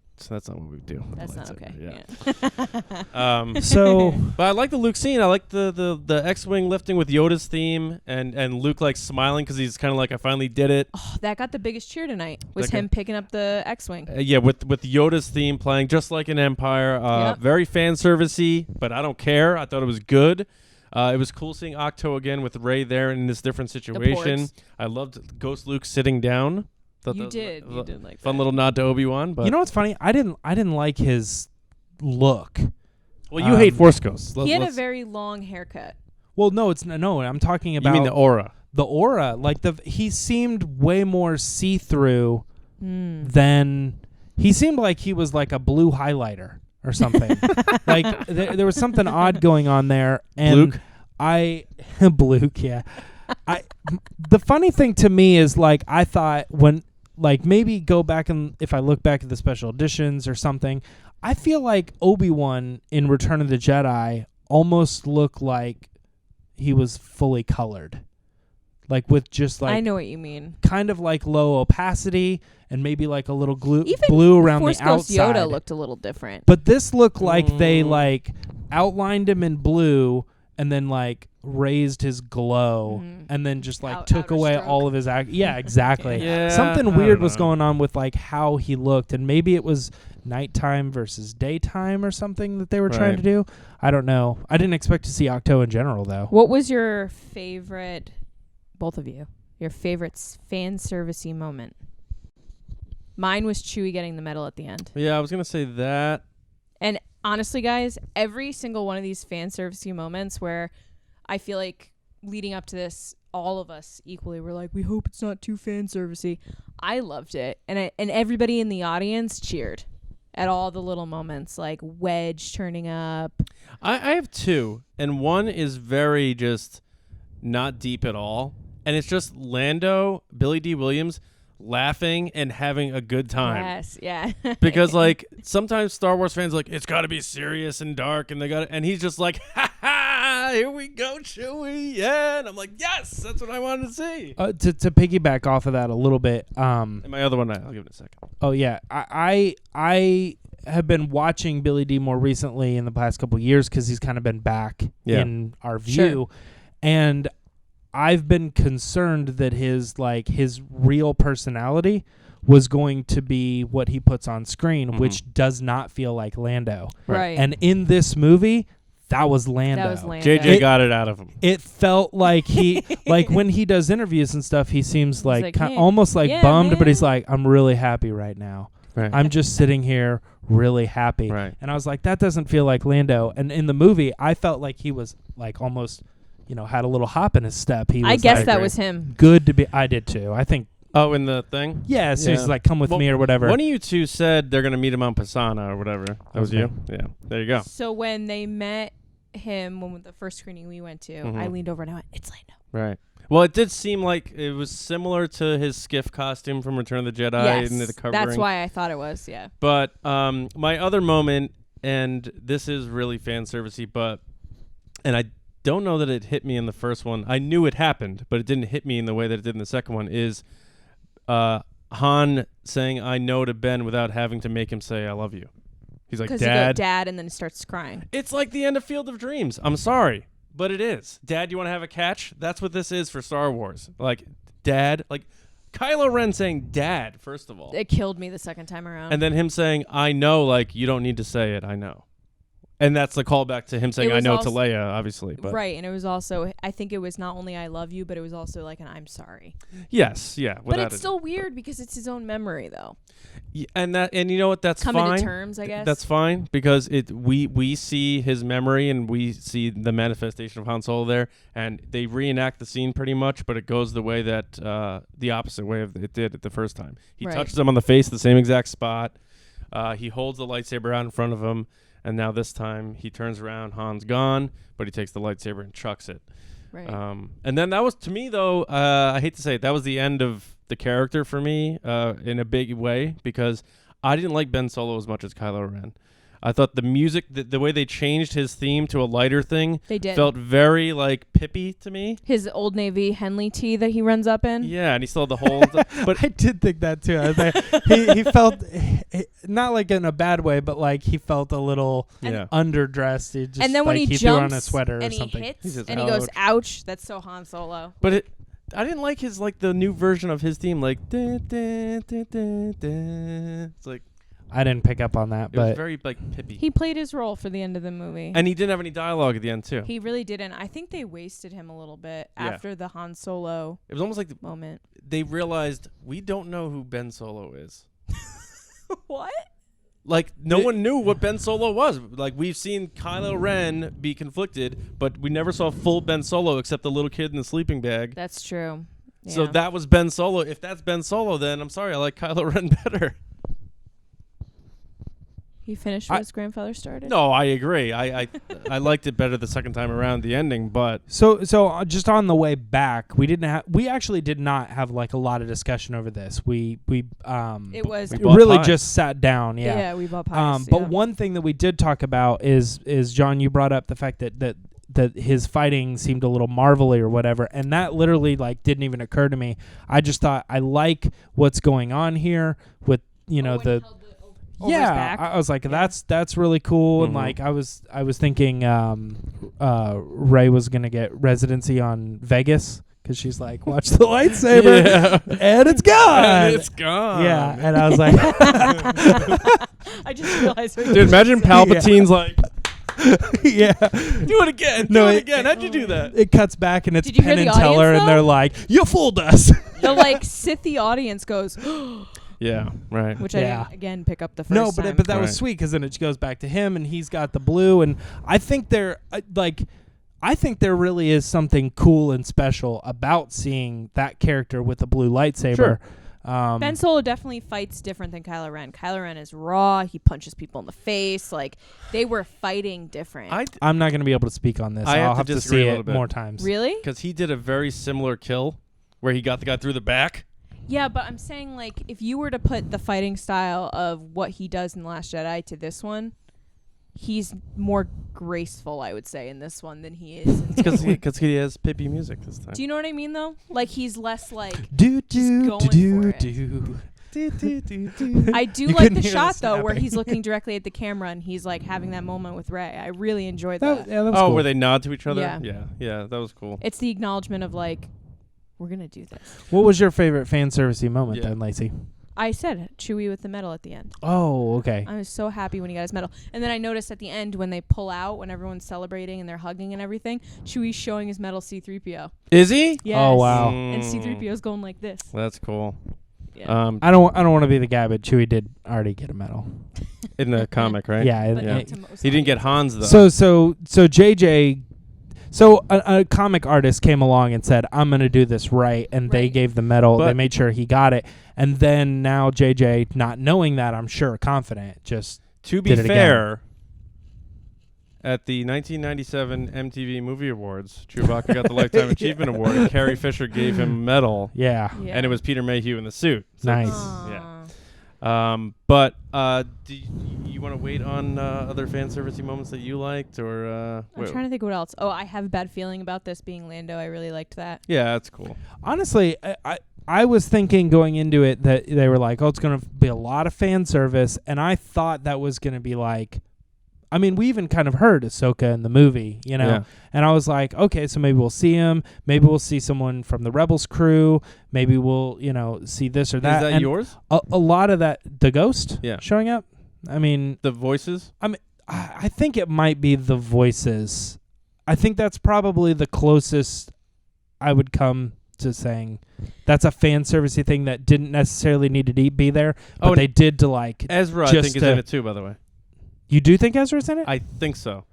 A: what we do. with
C: That's
A: the
C: not
A: lightsaber."
C: okay.
A: Yeah.
B: So
A: But I like the Luke scene. I like the X-wing lifting with Yoda's theme and Luke like smiling because he's kind of like, I finally did it.
C: Oh, that got the biggest cheer tonight. Was
A: Okay.
C: him picking up the X-wing.
A: Yeah, with Yoda's theme playing just like in Empire.
C: Yep.
A: Very fan servicey, but I don't care. I thought it was good. It was cool seeing Octo again with Rey there in this different situation.
C: ports.
A: I loved Ghost Luke sitting down. Thought
C: You
A: that was
C: did.
A: a
C: You did like
A: fun
C: that.
A: little nod to Obi-Wan. But
B: you know what's funny? I didn't like his look.
A: well, you hate Force Ghosts.
C: He had a
A: Let's-
C: very long haircut.
B: Well, no, I'm talking
A: You
B: about
A: mean the aura?
B: the aura. Like he seemed way more see-through
C: Mm.
B: than he seemed like he was like a blue highlighter or something. Like there was something odd going on there. And
A: Bluke?
B: Bluke, yeah. The funny thing to me is like I thought when like maybe go back and if I look back at the special editions or something, I feel like Obi-Wan in Return of the Jedi almost looked like he was fully colored. Like with just like
C: I know what you mean.
B: kind of like low opacity and maybe like a little
C: Even
B: blue around
C: Force
B: the
C: Ghost
B: outside.
C: Yoda looked a little different.
B: But this looked like they
A: Mm.
B: like outlined him in blue and then like raised his glow
C: Mhm.
B: and then just like
C: Out-
B: took
C: outer
B: away
C: stroke.
B: all of his yeah, exactly.
A: Yeah,
B: Something
A: I
B: weird
A: don't
B: was
A: know.
B: going on with like how he looked and maybe it was nighttime versus daytime or something that they were trying
A: Right.
B: to do. I don't know. I didn't expect to see Octo in general though.
C: What was your favorite, both of you, your favorite fan servicey moment? Mine was Chewie getting the medal at the end.
A: Yeah, I was gonna say that.
C: And honestly, guys, every single one of these fan servicey moments where I feel like leading up to this, all of us equally were like, we hope it's not too fan servicey. I loved it. And everybody in the audience cheered at all the little moments, like Wedge turning up.
A: I have two, and one is very just not deep at all, and it's just Lando, Billy D. Williams, laughing and having a good time.
C: Yes, yeah.
A: Because like sometimes Star Wars fans are like, it's got to be serious and dark, and and he's just like, ha ha, here we go, Chewie, yeah, and I'm like, yes, that's what I wanted to see.
B: To piggyback off of that a little bit,
A: And my other one, I'll give it a second.
B: oh yeah, I have been watching Billy D more recently in the past couple of years because he's kind of been back
A: Yeah.
B: in our view, and I've been concerned that his real personality was going to be what he puts on screen,
A: Mhm.
B: which does not feel like Lando.
C: Right.
B: And in this movie, that was Lando.
C: That was Lando.
A: JJ got it out of him.
B: It felt like he, like when he does interviews and stuff, he seems like,
C: like, "Hey,
B: almost like
C: yeah,
B: bummed, but
C: man."
B: he's like, I'm really happy right now.
A: Right.
B: I'm just sitting here really happy.
A: Right.
B: And I was like, that doesn't feel like Lando. And in the movie, I felt like he was like almost, had a little hop in his step. He was
C: I guess
B: like,
C: that was him.
B: good to be. I did too. I think.
A: Oh, in the thing?
B: Yeah, so he's
A: Yeah.
B: like, come with
A: Well,
B: me or whatever.
A: One of you two said they're going to meet him on Pisana or whatever. That was
B: Okay.
A: you? Yeah. There you go.
C: So when they met him, when the first screening we went to, I
A: Mhm.
C: leaned over and I went, "It's Lando."
A: Right. Well, it did seem like it was similar to his skiff costume from Return of the Jedi
C: Yes,
A: and the covering.
C: that's why I thought it was. Yeah.
A: But my other moment, and this is really fan servicey, and I don't know that it hit me in the first one. I knew it happened, but it didn't hit me in the way that it did in the second one. Is Han saying "I know" to Ben without having to make him say "I love you"? He's like,
C: Because you go
A: "Dad."
C: dad, and then starts crying.
A: It's like the end of Field of Dreams. I'm sorry, but it is. Dad, you want to have a catch? That's what this is for Star Wars. Like, Dad, like Kylo Ren saying "Dad" first of all,
C: It killed me the second time around.
A: and then him saying "I know," like you don't need to say it. I know, and that's the callback to him saying "I
C: was
A: know"
C: also-
A: to Leia, obviously. But
C: right, and it was also, I think it was not only "I love you," but it was also like an "I'm sorry."
A: yes, yeah.
C: But
A: without
C: it's
A: it.
C: still weird because it's his own memory, though.
A: And you know what? That's
C: Coming
A: fine.
C: to terms, I guess.
A: That's fine because we see his memory and we see the manifestation of Han Solo there, and they reenact the scene pretty much, but it goes the way that the opposite way of it did it the first time. He
C: Right.
A: touches him on the face, the same exact spot. He holds the lightsaber out in front of him, and now this time he turns around. Han's gone, but he takes the lightsaber and chucks it.
C: Right.
A: And then that was, to me though, I hate to say it, that was the end of the character for me in a big way, because I didn't like Ben Solo as much as Kylo Ren. I thought the music, the way they changed his theme to a lighter thing,
C: They did.
A: felt very like Pippy to me.
C: His Old Navy Henley tee that he runs up in.
A: Yeah, and he still had the whole. But
B: I did think that too. I think he felt not like in a bad way, but like he felt a little
A: yeah,
B: underdressed. He just,
C: And then when
B: like,
C: he
B: threw
C: jumps
B: on a sweater
C: and
B: or
C: he
B: something.
A: He
C: hits
A: says,
C: and he goes,
A: "Ouch."
C: "Ouch!" That's so Han Solo.
A: but I didn't like his the new version of his theme, like. Da, da, da, da, da. It's like
B: I didn't pick up on that,
A: it was
B: but
A: very like Pippy.
C: He played his role for the end of the movie.
A: And he didn't have any dialogue at the end too.
C: He really didn't. I think they wasted him a little bit
A: Yeah.
C: after the Han Solo
A: It was almost like
C: moment.
A: they realized we don't know who Ben Solo is.
C: What?
A: Like, no one knew what Ben Solo was. Like, we've seen Kylo Ren be conflicted, but we never saw full Ben Solo except the little kid in the sleeping bag.
C: That's true.
A: So
C: Yeah.
A: that was Ben Solo. If that's Ben Solo, then I'm sorry, I like Kylo Ren better.
C: He finished what his grandfather started.
A: No, I agree. I liked it better the second time around, the ending, but
B: so just on the way back, we actually did not have like a lot of discussion over this. We
C: It was.
A: We bought
B: really
A: pie.
B: just sat down. Yeah.
C: we bought pies.
B: But one thing that we did talk about is John, you brought up the fact that his fighting seemed a little marvelly or whatever, and that literally like didn't even occur to me. I just thought I like what's going on here with the
C: over his back.
B: I was like,
C: Yeah.
B: that's really cool, and
A: Mhm.
B: like I was thinking Rey was gonna get residency on Vegas because she's like, watch the lightsaber,
A: Yeah.
B: and it's gone.
A: And it's gone.
B: Yeah, and I was like,
C: I just realized.
A: Dude, imagine Palpatine's like,
B: yeah.
A: do it again.
B: No,
A: Do it
B: it-
A: again. How'd you do that?
B: It cuts back and it's
C: Did you hear
B: Penn
C: the
B: and Teller,
C: audience,
B: and they're
C: though?
B: like, "You fooled us."
C: The like Sithy audience goes,
A: Yeah, right.
C: which
B: Yeah.
C: I didn't again pick up the first
B: No,
C: time.
B: but that was
A: Right.
B: sweet because then it goes back to him and he's got the blue, and I think there really is something cool and special about seeing that character with a blue lightsaber.
A: Sure.
C: Ben Solo definitely fights different than Kylo Ren. Kylo Ren is raw. He punches people in the face. Like, they were fighting different.
B: I'm not going to be able to speak on this.
A: I have
B: I'll
A: to
B: have to
A: disagree
B: see
A: a
B: it
A: little bit.
B: more times.
C: Really?
A: Because he did a very similar kill where he got the guy through the back.
C: Yeah, but I'm saying, like, if you were to put the fighting style of what he does in The Last Jedi to this one, he's more graceful, I would say, in this one than he is in
A: Because he has Pippy music this time.
C: Do you know what I mean, though? Like, he's less, like...
B: Do
C: Just going for it.
B: do.
C: I do
B: You
C: like
B: couldn't
C: the
B: hear the
C: shot, though, where
B: snapping.
C: he's looking directly at the camera and he's, like, having that moment with Rey. I really enjoyed that.
B: That was
A: Oh,
B: cool.
A: where they nod to each other?
C: Yeah.
A: Yeah, that was cool.
C: It's the acknowledgement of, like, we're going to do this.
B: What was your favorite fan servicey moment
A: Yeah.
B: then, Lacey?
C: I said Chewie with the medal at the end.
B: Oh, okay.
C: I was so happy when he got his medal. And then I noticed at the end when they pull out, when everyone's celebrating and they're hugging and everything, Chewie's showing his medal C-3PO.
A: Is he?
C: Yes.
B: Oh, wow.
C: And C-3PO's going like this.
A: That's cool.
C: Yeah.
B: I don't want to be the guy, but Chewie did already get a medal.
A: In the comic, right?
B: Yeah.
C: But
A: Yeah.
C: not to most
A: He didn't get
C: audiences.
A: Hans, though.
B: So JJ. So a comic artist came along and said, I'm going to do this right. And they
C: Right.
B: gave the medal.
A: But-
B: They made sure he got it. And then now JJ, not knowing that, I'm sure, confident, just
A: To be
B: did it
A: fair, at the 1997 MTV Movie Awards, Chewbacca got the Lifetime Achievement Award, and Carrie Fisher gave him a medal,
B: yeah.
C: Yeah.
A: and it was Peter Mayhew in the suit. So
B: Nice.
C: Aw.
A: But do you want to wait on other fan servicey moments that you liked, or
C: I'm trying to think what else. Oh, I have a bad feeling about this being Lando. I really liked that.
A: Yeah, that's cool.
B: Honestly, I was thinking going into it that they were like, oh, it's going to be a lot of fan service. And I thought that was going to be like, I mean, we even kind of heard Ahsoka in the movie, you know?
A: Yeah.
B: And I was like, okay, so maybe we'll see him. Maybe we'll see someone from the Rebels crew. Maybe we'll, see this or that.
A: Is that
B: And
A: yours?
B: A lot of that, the ghost
A: Yeah.
B: showing up. I mean,
A: The voices?
B: I think it might be the voices. I think that's probably the closest I would come to saying that's a fan servicey thing that didn't necessarily need to be there, but
A: Oh,
B: they did to like.
A: Ezra, I
B: just
A: think, is
B: to-
A: in it too, by the way.
B: You do think Ezra's in it?
A: I think so.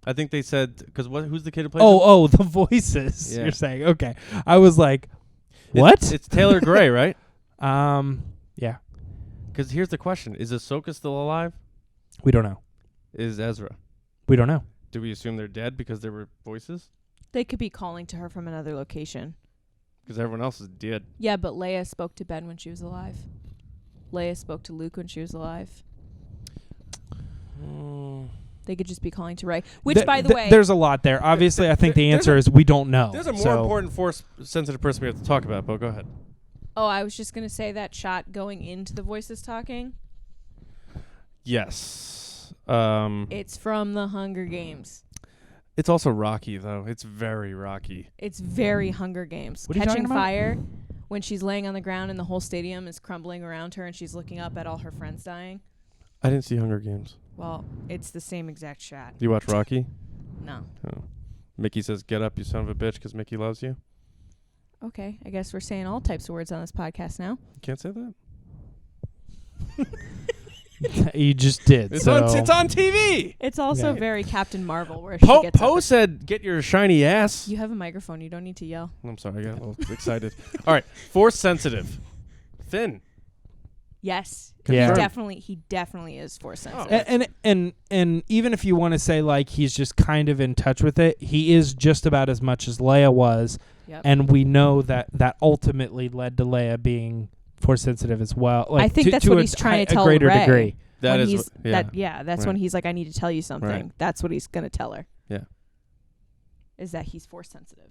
A: I think they said, because who's the kid who plays him?
B: Oh, the voices.
A: Yeah.
B: You're saying okay. I was like, what?
A: It's Taylor Gray, right?
B: Yeah.
A: Because here's the question. Is Ahsoka still alive?
B: We don't know.
A: Is Ezra?
B: We don't know.
A: Do we assume they're dead because there were voices?
C: They could be calling to her from another location.
A: Because everyone else is dead.
C: Yeah, but Leia spoke to Ben when she was alive. Leia spoke to Luke when she was alive. They could just be calling to Rey. Which, by the way...
B: there's a lot there. Obviously, I think the
A: there's
B: answer
A: a-
B: is we don't know.
A: There's a more
B: So-
A: important Force-sensitive person we have to talk about, but go ahead.
C: Oh, I was just going to say that shot going into the voices talking.
A: Yes.
C: It's from the Hunger Games.
A: It's also Rocky, though. It's very Rocky.
C: It's very Hunger Games.
B: What are you
C: Catching
B: talking about?
C: fire when she's laying on the ground and the whole stadium is crumbling around her and she's looking up at all her friends dying.
A: I didn't see Hunger Games.
C: Well, it's the same exact shot.
A: Do you watch Rocky?
C: No.
A: Oh. Mickey says, get up, you son of a bitch, because Mickey loves you.
C: Okay, I guess we're saying all types of words on this podcast now.
A: You can't say that?
B: You just did.
A: It's
B: so.
A: on TV!
C: It's also
B: Yeah.
C: very Captain Marvel where she gets up
A: Poe
C: and-
A: said, get your shiny ass.
C: You have a microphone. You don't need to yell.
A: I'm sorry, I got a little excited. All right, Force-sensitive. Finn.
C: Yes.
B: Yeah.
C: He definitely is force sensitive.
B: And even if you want to say like he's just kind of in touch with it, he is just about as much as Leia was,
C: Yep.
B: and we know that ultimately led to Leia being force sensitive as well. Like
C: I think
B: to,
C: that's
B: to
C: what
B: a
C: he's trying to
B: a
C: tell
B: greater
C: Rey.
B: degree.
A: That
C: when
A: is,
C: he's
A: yeah.
C: that's
A: Right.
C: when he's like, I need to tell you something.
A: Right.
C: That's what he's gonna tell her.
A: Yeah.
C: Is that he's force sensitive.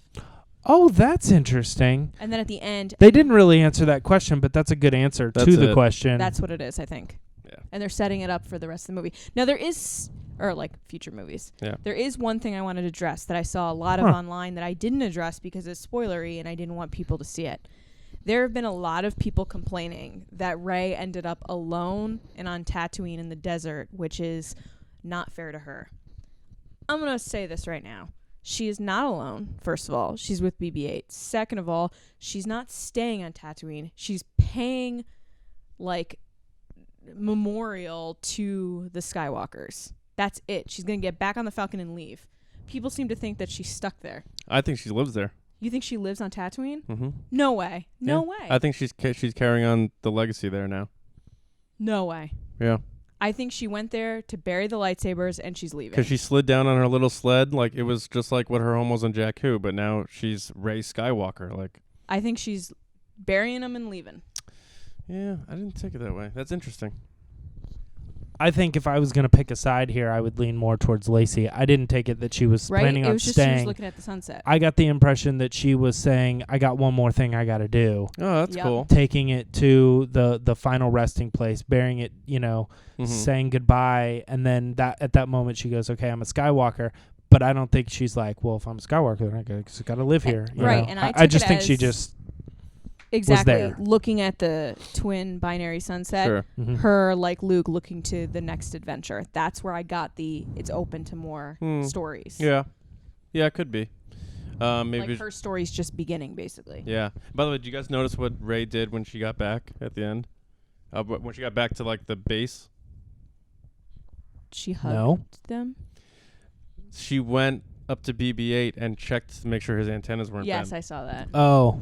B: Oh, that's interesting.
C: And then at the end,
B: They didn't really answer that question, but that's a good answer
A: That's
B: to the
A: it.
B: question.
C: that's what it is, I think.
A: Yeah.
C: And they're setting it up for the rest of the movie. Now there is, or like future movies.
A: Yeah.
C: There is one thing I wanted to address that I saw a lot of online that I didn't address because it's spoilery and I didn't want people to see it. There have been a lot of people complaining that Rey ended up alone and on Tatooine in the desert, which is not fair to her. I'm going to say this right now. She is not alone, first of all. She's with BB-8. Second of all, she's not staying on Tatooine. She's paying, like, memorial to the Skywalkers. That's it. She's going to get back on the Falcon and leave. People seem to think that she's stuck there.
A: I think she lives there.
C: You think she lives on Tatooine?
A: Mm-hmm.
C: No way. No
A: Yeah.
C: way.
A: I think she's carrying on the legacy there now.
C: No way.
A: Yeah.
C: I think she went there to bury the lightsabers and she's leaving.
A: Because she slid down on her little sled, like it was just like what her home was on Jakku, but now she's Rey Skywalker. Like,
C: I think she's burying them and leaving.
A: yeah, I didn't take it that way. That's interesting.
B: I think if I was going to pick a side here, I would lean more towards Lacey. I didn't take it that she was
C: Right?
B: planning
C: It
B: on
C: was just she was
B: staying.
C: looking at the sunset.
B: I got the impression that she was saying, I got one more thing I got to do.
A: Oh, that's
C: Yep.
A: cool.
B: Taking it to the final resting place, burying it,
A: Mhm.
B: saying goodbye. And then at that moment, she goes, okay, I'm a Skywalker. But I don't think she's like, well, if I'm a Skywalker, then I just got to live here. you
C: Right,
B: know?
C: and I
B: I
C: took
B: just
C: it
B: think she
C: as-
B: just
C: exactly
B: there.
C: looking at the twin binary sunset.
A: Sure.
B: Mhm.
C: Her like Luke looking to the next adventure. That's where I got it's open to more stories.
A: Yeah. Yeah, it could be. Maybe.
C: Like her story's just beginning, basically.
A: Yeah. By the way, did you guys notice what Rey did when she got back at the end? When she got back to like the base,
C: She hugged
B: No.
C: them.
A: she went up to BB-8 and checked to make sure his antennas weren't
C: Yes,
A: bent.
C: I saw that.
B: Oh,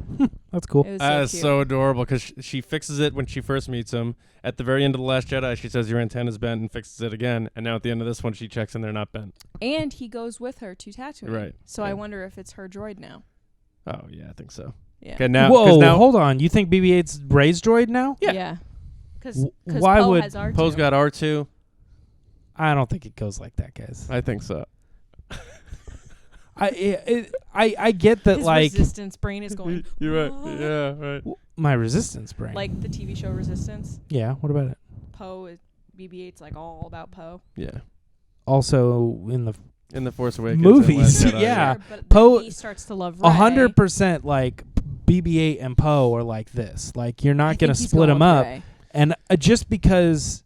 B: that's cool.
C: It was
A: That is
C: cute.
A: so adorable because she fixes it when she first meets him. At the very end of The Last Jedi, she says your antenna's bent and fixes it again. And now at the end of this one, she checks and they're not bent.
C: And he goes with her to Tatooine.
A: Right.
C: So
A: Yeah.
C: I wonder if it's her droid now.
A: Oh, yeah, I think so.
C: Yeah.
A: Okay, now, 'cause
B: Whoa,
A: now
B: hold on. You think BB-8's Rey's droid now?
A: Yeah.
C: Because
B: Why
C: Poe
B: would
C: has R2.
A: Poe's got R2.
B: I don't think it goes like that, guys.
A: I think so.
B: I get that,
C: His
B: like
C: resistance brain is going.
A: You're right.
C: "Ah."
A: Yeah, right.
B: my resistance brain.
C: Like the TV show Resistance.
B: yeah. What about it?
C: Poe is BB-8's like all about Poe.
A: Yeah.
B: Also in the
A: In The Force Awakens.
B: Movies,
A: and Last Jedi,
B: yeah.
C: Sure, but
B: Poe-
C: then he starts to love Rey.
B: 100%, like BB-8 and Poe are like this. Like you're
C: I
B: not
C: think
B: gonna
C: he's
B: split
C: going
B: them
C: with
B: up.
C: Rey.
B: And just because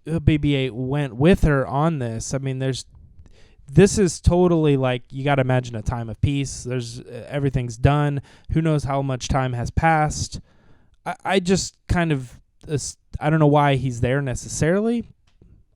B: BB-8 went with her on this, I mean, this is totally like you got to imagine a time of peace. There's everything's done. Who knows how much time has passed? I just kind of I don't know why he's there necessarily.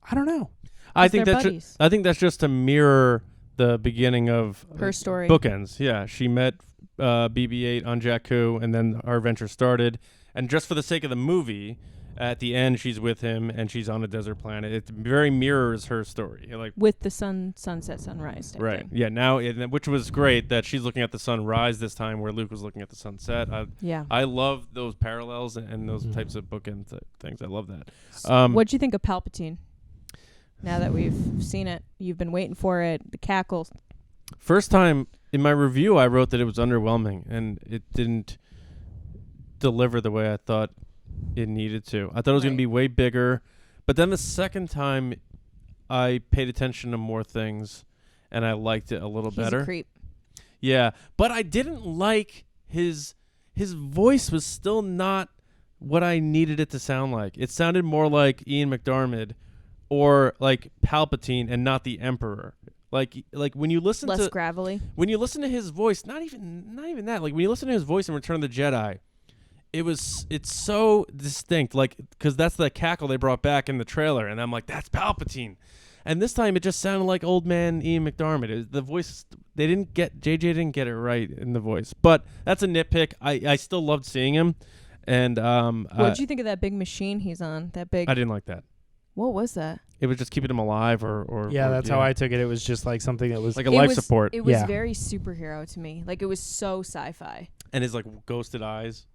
B: I don't know.
A: I
C: 'Cause
A: think
C: they're
A: that's
C: buddies.
A: I think that's just to mirror the beginning of
C: Her story.
A: bookends. Yeah, she met BB-8 on Jakku, and then our adventure started. And just for the sake of the movie, at the end, she's with him, and she's on a desert planet. It very mirrors her story. Like
C: With the sunset, sunrise. Type
A: right,
C: thing.
A: yeah. Now, which was great that she's looking at the sunrise this time, where Luke was looking at the sunset.
C: Yeah.
A: I love those parallels and those types of bookend things. I love that.
C: What'd you think of Palpatine? Now that we've seen it, you've been waiting for it. The cackles.
A: First time in my review, I wrote that it was underwhelming, and it didn't deliver the way I thought it needed to. I thought it was going to be way bigger, but then the second time, I paid attention to more things, and I liked it a little
C: He's
A: better.
C: a creep.
A: Yeah, but I didn't like his voice was still not what I needed it to sound like. It sounded more like Ian McDiarmid or like Palpatine and not the Emperor. Like when you listen
C: Less
A: to
C: gravelly.
A: when you listen to his voice, not even that. Like when you listen to his voice in Return of the Jedi, it's so distinct. Like because that's the cackle they brought back in the trailer, and I'm like, that's Palpatine. And this time it just sounded like old man Ian McDiarmid. The voice JJ didn't get it right in the voice, but that's a nitpick. I still loved seeing him, and
C: What'd you think of that big machine he's on? That big.
A: I didn't like that.
C: What was that?
A: It was just keeping him alive, or
B: Yeah, that's how I took it. It was just like something that was
A: like a life support,
C: It was
B: Yeah.
C: very superhero to me. Like it was so sci-fi.
A: and his like ghosted eyes.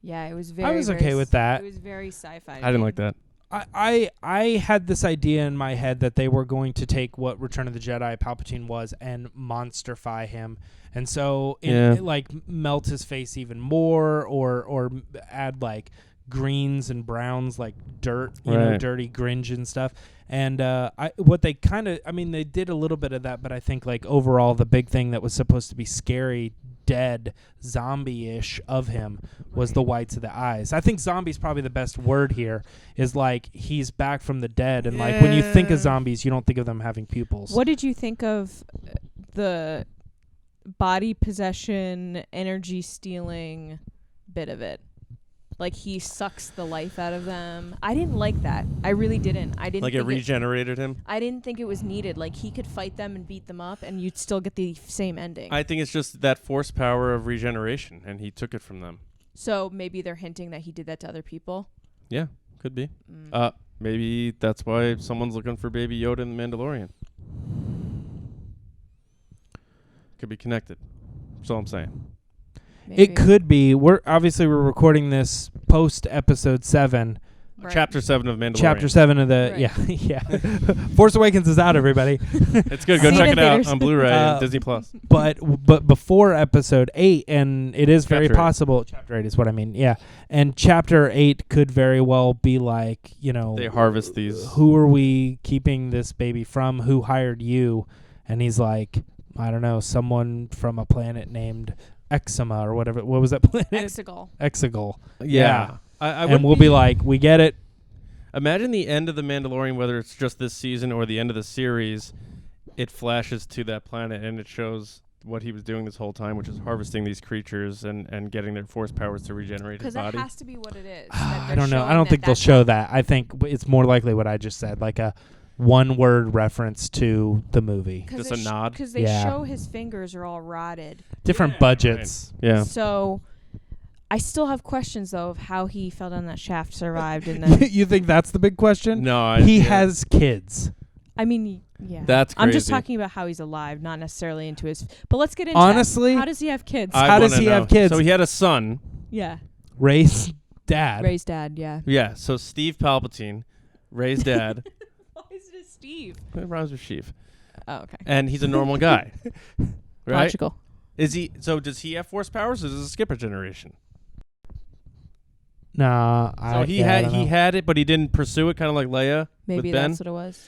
C: Yeah, it was very.
B: I was
C: very
B: okay with that.
C: It was very sci-fi.
A: I didn't like that.
B: I had this idea in my head that they were going to take what Return of the Jedi Palpatine was and monsterfy him, and so like melt his face even more, or add like greens and browns like dirt, you know, dirty gringe and stuff. And they did a little bit of that, but I think like overall the big thing that was supposed to be scary, dead, zombie-ish of him was the whites of the eyes. I think zombie's probably the best word here, is like he's back from the dead, and like when you think of zombies, you don't think of them having pupils.
C: What did you think of the body possession, energy stealing bit of it? Like he sucks the life out of them. I didn't like that. I really didn't. I didn't.
A: Like it
C: think
A: regenerated him.
C: I didn't think it was needed. Like he could fight them and beat them up, and you'd still get the same ending.
A: I think it's just that force power of regeneration, and he took it from them.
C: So maybe they're hinting that he did that to other people.
A: Yeah, could be. Maybe that's why someone's looking for Baby Yoda in The Mandalorian. Could be connected. That's all I'm saying.
C: Maybe.
B: It could be. We're recording this post episode 7.
C: Right.
A: Chapter 7 of Mandalorian.
B: Chapter 7 of the
C: Right.
B: yeah. Force Awakens is out, everybody.
A: It's good. Go
C: See
A: check
C: it
A: it out
C: theaters.
A: on Blu-ray and Disney Plus.
B: But before episode 8, and it is very
A: Chapter 8.
B: possible. Chapter 8 is what I mean. Yeah, and chapter 8 could very well be like, you know,
A: They harvest these.
B: Who are we keeping this baby from? Who hired you? And he's like, I don't know, someone from a planet named Exima or whatever. What was that planet?
C: Exegol.
A: Yeah. I
B: And we'll be like, we get it.
A: Imagine the end of The Mandalorian, whether it's just this season or the end of the series, it flashes to that planet and it shows what he was doing this whole time, which is harvesting these creatures and getting their force powers to regenerate his
C: Because
A: body.
C: that has to be what it is.
B: I don't know. I don't think they'll show that. I think it's more likely what I just said, like a one-word reference to the movie.
A: Just a nod?
C: Because they show his fingers are all rotted.
B: Different budgets.
A: Right. Yeah.
C: So I still have questions, though, of how he fell down that shaft, survived, and then...
B: You think that's the big question?
A: No.
B: He has kids.
C: I mean, yeah.
A: That's crazy.
C: I'm just talking about how he's alive, not necessarily into his... But let's get into
B: Honestly,
C: how does he have kids?
B: How does he have kids?
A: So he had a son.
C: Yeah.
B: Rey's dad.
C: Rey's dad, yeah.
A: Yeah. So Steve Palpatine, Rey's dad.
C: Why is it Steve?
A: It rhymes with Sheev.
C: Oh, okay.
A: And he's a normal guy. Right?
C: Logical.
A: Is he? So does he have force powers? Or is this a skipper generation?
B: Nah,
A: So he had it, but he didn't pursue it, kind of like Leia.
C: Maybe
A: with Ben.
C: that's what it was.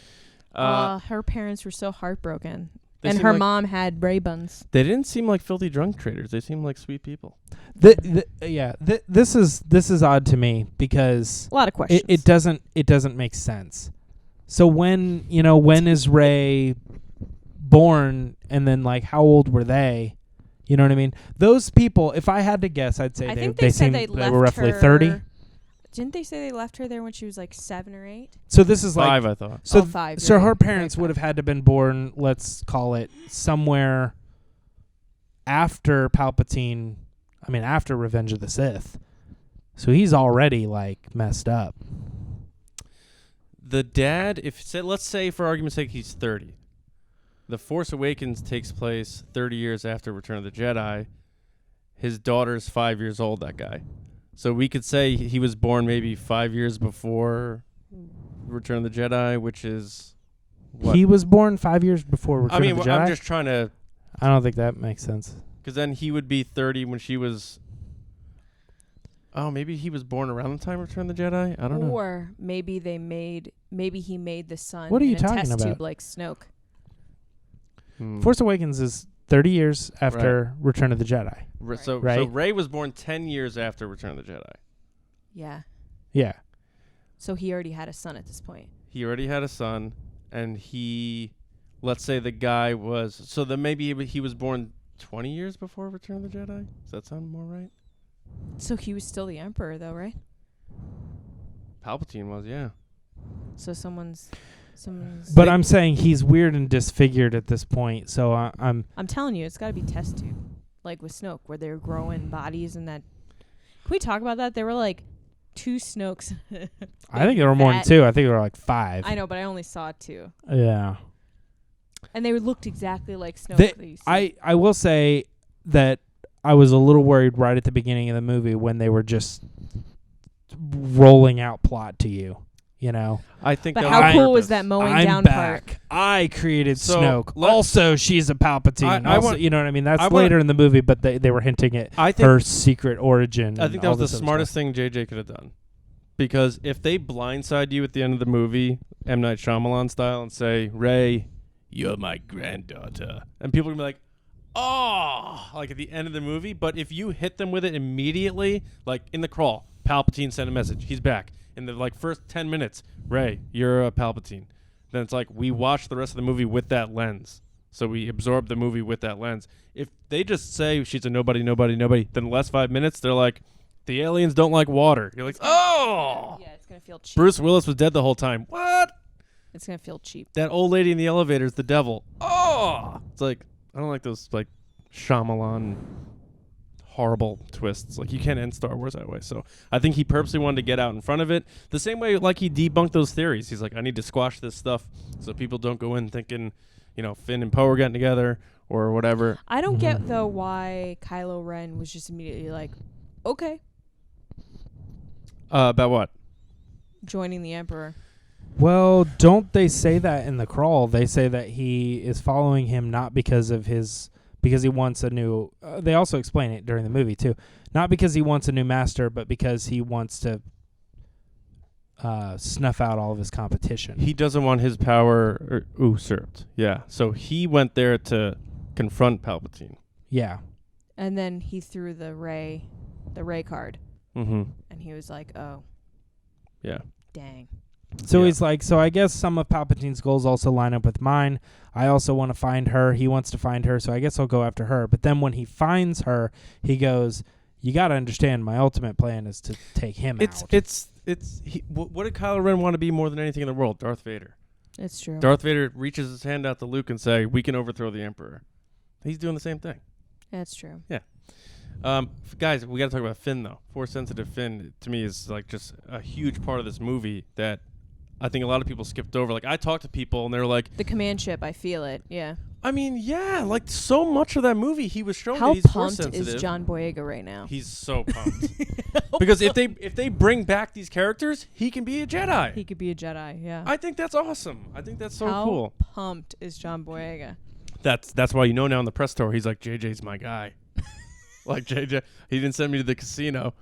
A: Uh,
C: Her parents were so heartbroken.
A: They
C: And
A: seem
C: her
A: like-
C: mom had Ray buns.
A: They didn't seem like filthy drunk traders. They seemed like sweet people.
B: This is odd to me because
C: A lot of questions.
B: it doesn't make sense. So when is Rey born, and then like how old were they? You know what I mean? Those people, if I had to guess, I'd say
C: I
B: they
C: think they said
B: seemed
C: they
B: were roughly
C: her
B: 30.
C: Didn't they say they left her there when she was like 7 or 8?
B: So this is
A: 5,
B: like
A: I thought.
B: so
C: 5.
B: so
C: you're
B: her
C: right.
B: parents
C: Right,
B: would have
C: 5.
B: had to have been born, let's call it somewhere after Palpatine. I mean, after Revenge of the Sith. So he's already like messed up.
A: The dad, let's say for argument's sake he's 30. The Force Awakens takes place 30 years after Return of the Jedi. His daughter's 5 years old, that guy. So we could say he was born maybe 5 years before Return of the Jedi, which is what?
B: He was born 5 years before Return of the Jedi.
A: I'm just trying to...
B: I don't think that makes sense.
A: Because then he would be 30 when she was... Oh, maybe he was born around the time of Return of the Jedi? I don't know.
C: Or maybe he made the son
B: What are you
C: in a
B: talking
C: test
B: about?
C: tube like Snoke.
B: Force Awakens is 30 years after Return of the Jedi.
A: So
B: Right.
A: Rey was born 10 years after Return of the Jedi.
C: Yeah.
B: Yeah.
C: So he already had a son at this point.
A: He already had a son, and let's say the guy was... So then maybe he was born 20 years before Return of the Jedi? Does that sound more right?
C: So he was still the emperor, though, right?
A: Palpatine was, yeah.
C: So someone's.
B: But I'm saying he's weird and disfigured at this point, so I'm
C: telling you, it's got to be test tube, like with Snoke, where they're growing bodies and that. Can we talk about that? There were like 2 Snokes.
B: I think there were more than 2. I think there were like 5.
C: I know, but I only saw 2.
B: Yeah.
C: And they looked exactly like Snoke.
B: I will say that I was a little worried right at the beginning of the movie when they were just rolling out plot to you. You know,
A: I think.
C: But
A: that
C: how
A: was
C: cool
A: purpose.
C: was that mowing
B: I'm
C: down
B: back.
C: part?
B: I created
A: So,
B: Snoke. Also, she's a Palpatine.
A: I
B: Also,
A: want-
B: you know what I mean? That's
A: I wanna-
B: later in the movie, but they were hinting at
A: I think
B: her secret origin.
A: I
B: and
A: think that
B: all
A: was the
B: this other
A: smartest
B: stuff.
A: thing JJ could have done. Because if they blindside you at the end of the movie, M. Night Shyamalan style, and say, Rey, you're my granddaughter. And people are going to be like, oh, like at the end of the movie. But if you hit them with it immediately, like in the crawl, Palpatine sent a message. He's back. In the first 10 minutes, Rey, you're a Palpatine. Then it's like we watch the rest of the movie with that lens. So we absorb the movie with that lens. If they just say she's a nobody, then the last 5 minutes, they're like, the aliens don't like water. You're like, oh!
C: Yeah, it's going to feel cheap.
A: Bruce Willis was dead the whole time. What?
C: It's going to feel cheap.
A: That old lady in the elevator is the devil. Oh! It's like, I don't like those, like, Shyamalan horrible twists. Like, you can't end Star Wars that way. So I think he purposely wanted to get out in front of it. The same way, like, he debunked those theories. He's like, I need to squash this stuff so people don't go in thinking, Finn and Poe are getting together or whatever.
C: I don't get, though, why Kylo Ren was just immediately like, okay,
A: About what?
C: joining the Emperor.
B: Well, don't they say that in the crawl? They say that he is following him not because he wants a new... they also explain it during the movie, too. Not because he wants a new master, but because he wants to snuff out all of his competition.
A: He doesn't want his power usurped. Yeah. So he went there to confront Palpatine.
B: Yeah.
C: And then he threw the Rey card,
A: Mm-hmm.
C: and he was like, "Oh,
A: Yeah.
C: dang."
B: So
A: Yeah.
B: he's like, so I guess some of Palpatine's goals also line up with mine. I also want to find her. He wants to find her, so I guess I'll go after her. But then when he finds her, he goes, "You got to understand, my ultimate plan is to take him out."
A: What did Kylo Ren want to be more than anything in the world? Darth Vader.
C: It's true.
A: Darth Vader reaches his hand out to Luke and say, "We can overthrow the Emperor." He's doing the same thing.
C: That's true.
A: Guys, we got to talk about Finn though. Force sensitive Finn to me is like just a huge part of this movie that I think a lot of people skipped over. Like I talked to people and they were like,
C: The command ship, I feel it. Yeah.
A: I mean, yeah, like so much of that movie he was showing
C: How
A: that he's force
C: pumped
A: sensitive.
C: is John Boyega right now?
A: He's so pumped. Because if they bring back these characters, he can be a Jedi.
C: He could be a Jedi. Yeah.
A: I think that's awesome. I think that's so
C: How
A: cool.
C: pumped is John Boyega?
A: That's why now in the press tour he's like, JJ's my guy. Like JJ, he didn't send me to the casino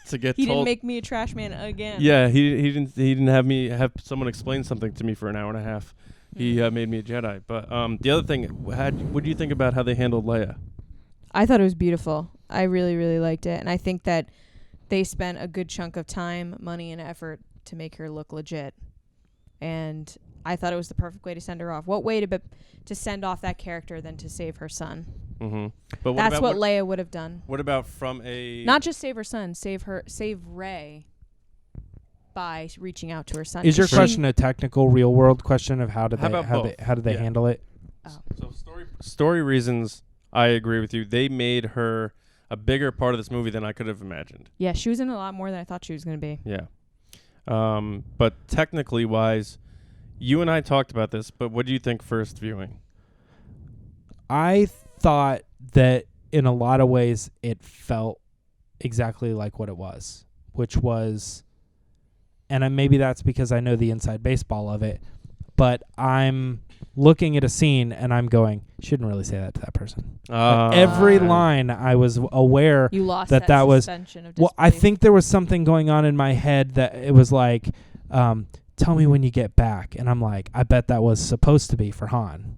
A: to get
C: He
A: told.
C: didn't make me a trash man again.
A: Yeah, he didn't have me have someone explain something to me for an hour and a half. He made me a Jedi. But the other thing, what do you think about how they handled Leia?
C: I thought it was beautiful. I really, really liked it. And I think that they spent a good chunk of time, money, and effort to make her look legit. And I thought it was the perfect way to send her off. What way to send off that character than to save her son?
A: Mm-hmm. But
C: That's what Leia would have done.
A: What about from a
C: Not just save her son, save Rey by reaching out to her son.
B: Is your
C: 'Cause
B: question a technical, real world question of how did
A: How about
B: they
A: Yeah.
B: handle it?
A: So story reasons, I agree with you. They made her a bigger part of this movie than I could have imagined.
C: Yeah, she was in a lot more than I thought she was going to be.
A: Yeah. But technically wise, you and I talked about this, but what do you think first viewing?
B: I thought that in a lot of ways it felt exactly like what it was, which was, and maybe that's because I know the inside baseball of it, but I'm looking at a scene and I'm going, shouldn't really say that to that person. Every line I was aware
C: You lost
B: that
C: was
B: suspension
C: of
B: well, I
C: disbelief.
B: think there was something going on in my head that it was like, tell me when you get back. And I'm like, I bet that was supposed to be for Han.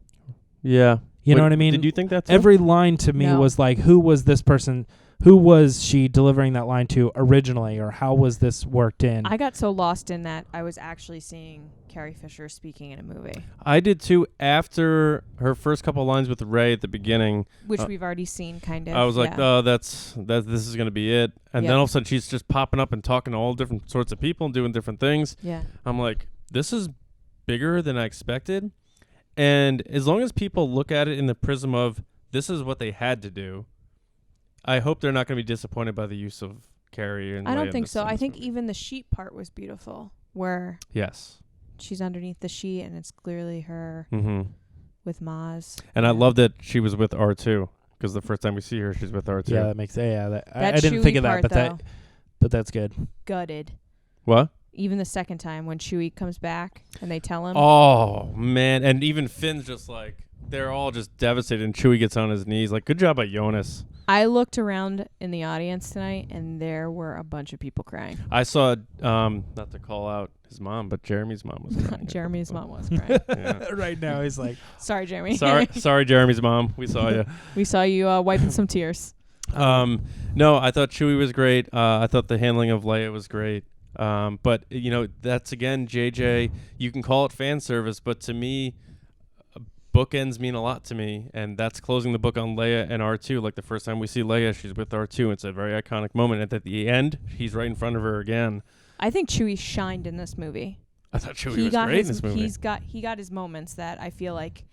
A: Yeah.
B: You know what I mean?
A: Did you think that too?
B: Every line to me
C: No.
B: was like, who was this person? Who was she delivering that line to originally? Or how was this worked in?
C: I got so lost in that I was actually seeing Carrie Fisher speaking in a movie,
A: I did too. After her first couple lines with Rey at the beginning,
C: which we've already seen kind of.
A: I was like,
C: yeah.
A: oh, this is going to be it. And then
C: Yeah.
A: all of a sudden she's just popping up and talking to all different sorts of people and doing different things.
C: Yeah.
A: I'm like, this is bigger than I expected. And as long as people look at it in the prism of this is what they had to do, I hope they're not going to be disappointed by the use of Carrie and
C: I
A: Leia
C: don't
A: in
C: think
A: this-
C: so.
A: in
C: I
A: this
C: think
A: movie.
C: even the sheet part was beautiful, where
A: Yes.
C: she's underneath the sheet and it's clearly her
A: Mm-hmm.
C: with Maz.
A: And I love that she was with R2 because the first time we see her, she's with R2.
B: yeah, that makes I
C: That
B: didn't think
C: Chewie
B: of that,
C: part,
B: but that's good.
C: Gutted.
A: What?
C: Even the second time when Chewie comes back and they tell him.
A: Oh, man. And even Finn's just like, they're all just devastated. And Chewie gets on his knees. Like, good job by Jonas.
C: I looked around in the audience tonight and there were a bunch of people crying.
A: I saw, not to call out his mom, but Jeremy's mom was crying.
C: Jeremy's mom was crying.
A: Yeah.
B: Right now, he's like,
C: Sorry, Jeremy.
A: Sorry, Jeremy's mom. We saw you.
C: We saw you wiping some tears.
A: No, I thought Chewie was great. I thought the handling of Leia was great. But, that's, again, JJ, you can call it fan service, but to me, bookends mean a lot to me, and that's closing the book on Leia and R2. Like the first time we see Leia, she's with R2. It's a very iconic moment. And at the end, he's right in front of her again.
C: I think Chewie shined in this movie.
A: I thought Chewie was great in this movie.
C: He got his moments that I feel like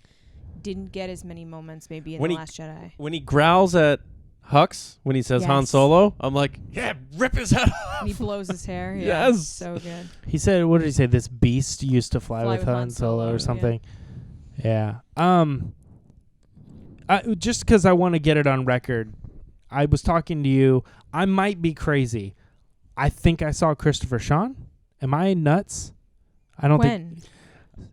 C: didn't get as many moments maybe in
A: When
C: The
A: he-
C: Last Jedi.
A: When he growls at Hux, when he says Han
C: Yes.
A: Solo, I'm like, yeah, rip his head off.
C: And he blows his hair. Yeah,
A: Yes.
C: so good.
B: he said, what did he say? This beast used to fly with Han Solo or something. Yeah. Just because I want to get it on record, I was talking to you. I might be crazy. I think I saw Christopher Sean. Am I nuts? I don't think.
C: When?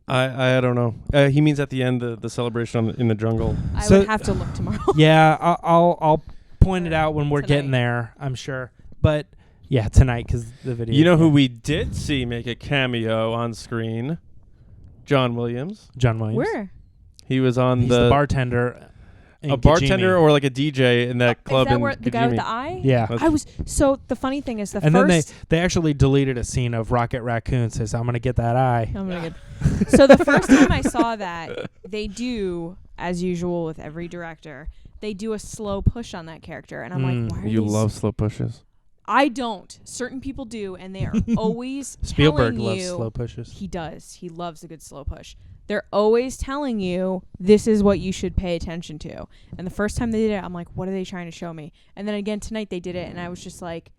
A: I don't know. He means at the end, the celebration in the jungle.
C: I
B: So-
C: would have to look tomorrow.
B: Yeah, I'll point it out when we're getting
C: Tonight.
B: there, I'm sure. But yeah, tonight because the video.
A: You know who we did see make a cameo on screen? John Williams.
B: John Williams.
C: Where?
A: He was on
B: He's the bartender
A: a bartender or like a DJ in that club
C: Is that
A: in
C: where the guy with
A: Kajimi.
C: the eye?
B: Yeah.
C: I was so the funny thing is
B: And then they actually deleted a scene of Rocket Raccoon says, "I'm gonna get that eye."
C: I'm gonna get. So the first time I saw that, they do, as usual with every director, they do a slow push on that character, and I'm like, why are
A: You
C: these
A: love slow pushes.
C: I don't. Certain people do, and they are always
B: Spielberg
C: telling
B: loves
C: you,
B: slow pushes.
C: He does. He loves a good slow push. They're always telling you this is what you should pay attention to. And the first time they did it, I'm like, what are they trying to show me? And then again tonight they did it, and I was just like,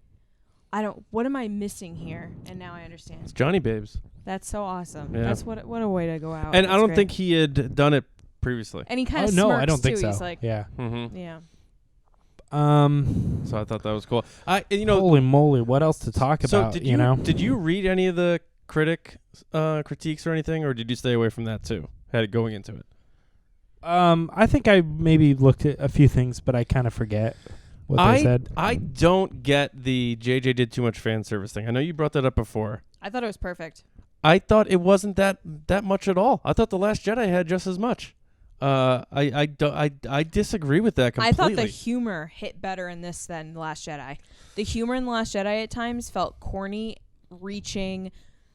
C: what am I missing here? And now I understand.
A: It's Johnny Babes.
C: That's so awesome.
A: Yeah.
C: That's what a way to go out.
A: And
C: That's
A: I don't
C: great.
A: think he had done it previously.
C: And he kind of
B: no,
C: smirks
B: I don't think
C: too.
B: so.
C: He's like,
B: yeah.
A: Mm-hmm.
C: yeah.
A: So I thought that was cool.
B: Holy moly, what else to talk
A: so
B: about?
A: did
B: you know,
A: did you read any of the critiques or anything, or did you stay away from that too? Had it going into it.
B: I think I maybe looked at a few things, but I kind of forget what they said.
A: I don't get the JJ did too much fan service thing. I know you brought that up before.
C: I thought it was perfect.
A: I thought it wasn't that much at all. I thought The Last Jedi had just as much. I disagree with that completely.
C: I thought the humor hit better in this than The Last Jedi. The humor in The Last Jedi at times felt corny, reaching,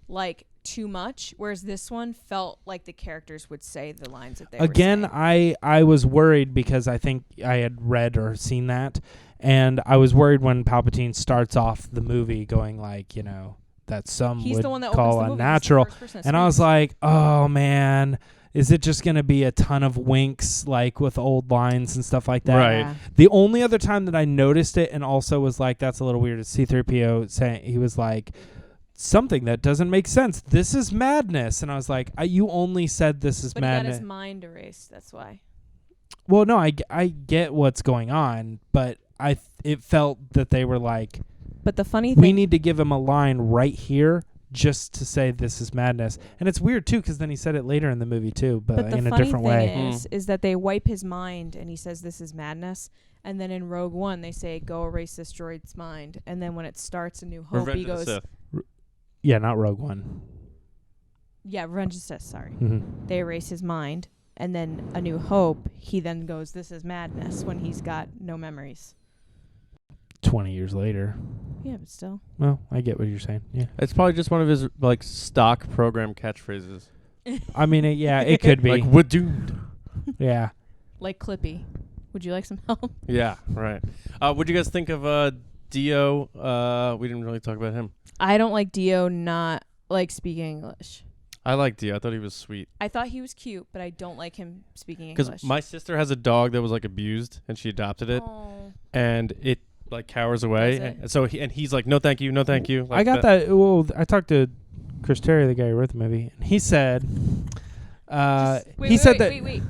C: like too much, whereas this one felt like the characters would say the lines that they were saying.
B: I was worried because I think I had read or seen that, and I was worried when Palpatine starts off the movie going like, you know, that some
C: He's
B: would
C: the one that
B: call
C: opens the movie.
B: unnatural.
C: He's the first person that
B: And I was
C: speaks.
B: like, oh man, is it just going to be a ton of winks like with old lines and stuff like that?
A: Right.
C: Yeah.
B: The only other time that I noticed it and also was like, that's a little weird, is C-3PO saying, he was like, something that doesn't make sense. This is madness. And I was like, you only said this is
C: But he got
B: madness.
C: his mind erased. That's why.
B: Well, no, I get what's going on, but it felt that they were like,
C: But the funny thing,
B: we need to give him a line right here just to say this is madness. And it's weird too, because then he said it later in the movie too, but
C: the
B: in a
C: funny
B: different
C: thing
B: way.
C: is that they wipe his mind and he says this is madness. And then in Rogue One they say go erase this droid's mind. And then when it starts A New Hope,
A: Revenge
C: he
A: of the
C: goes,
A: Sith.
B: Yeah, not Rogue One.
C: yeah, Revenge of the Sith. Sorry,
B: Mm-hmm.
C: they erase his mind. And then A New Hope, he then goes, this is madness, when he's got no memories.
B: 20 years later.
C: Yeah, but still.
B: Well, I get what you're saying. Yeah.
A: It's probably just one of his like stock program catchphrases.
B: I mean, it could be.
A: Like we're doomed.
B: Yeah.
C: Like Clippy. Would you like some help?
A: Yeah, right. What'd you guys think of Dio? We didn't really talk about him.
C: I don't like Dio not like speaking English.
A: I liked Dio. I thought he was sweet.
C: I thought he was cute, but I don't like him speaking
A: Because
C: English.
A: my sister has a dog that was like abused, and she adopted it,
C: Oh.
A: and it like cowers away.
C: Does it?
A: And so he's like, no, thank you, no, thank you. Like
B: I got that. Well, I talked to Chris Terry, the guy who wrote the movie, and he said,
C: Wait.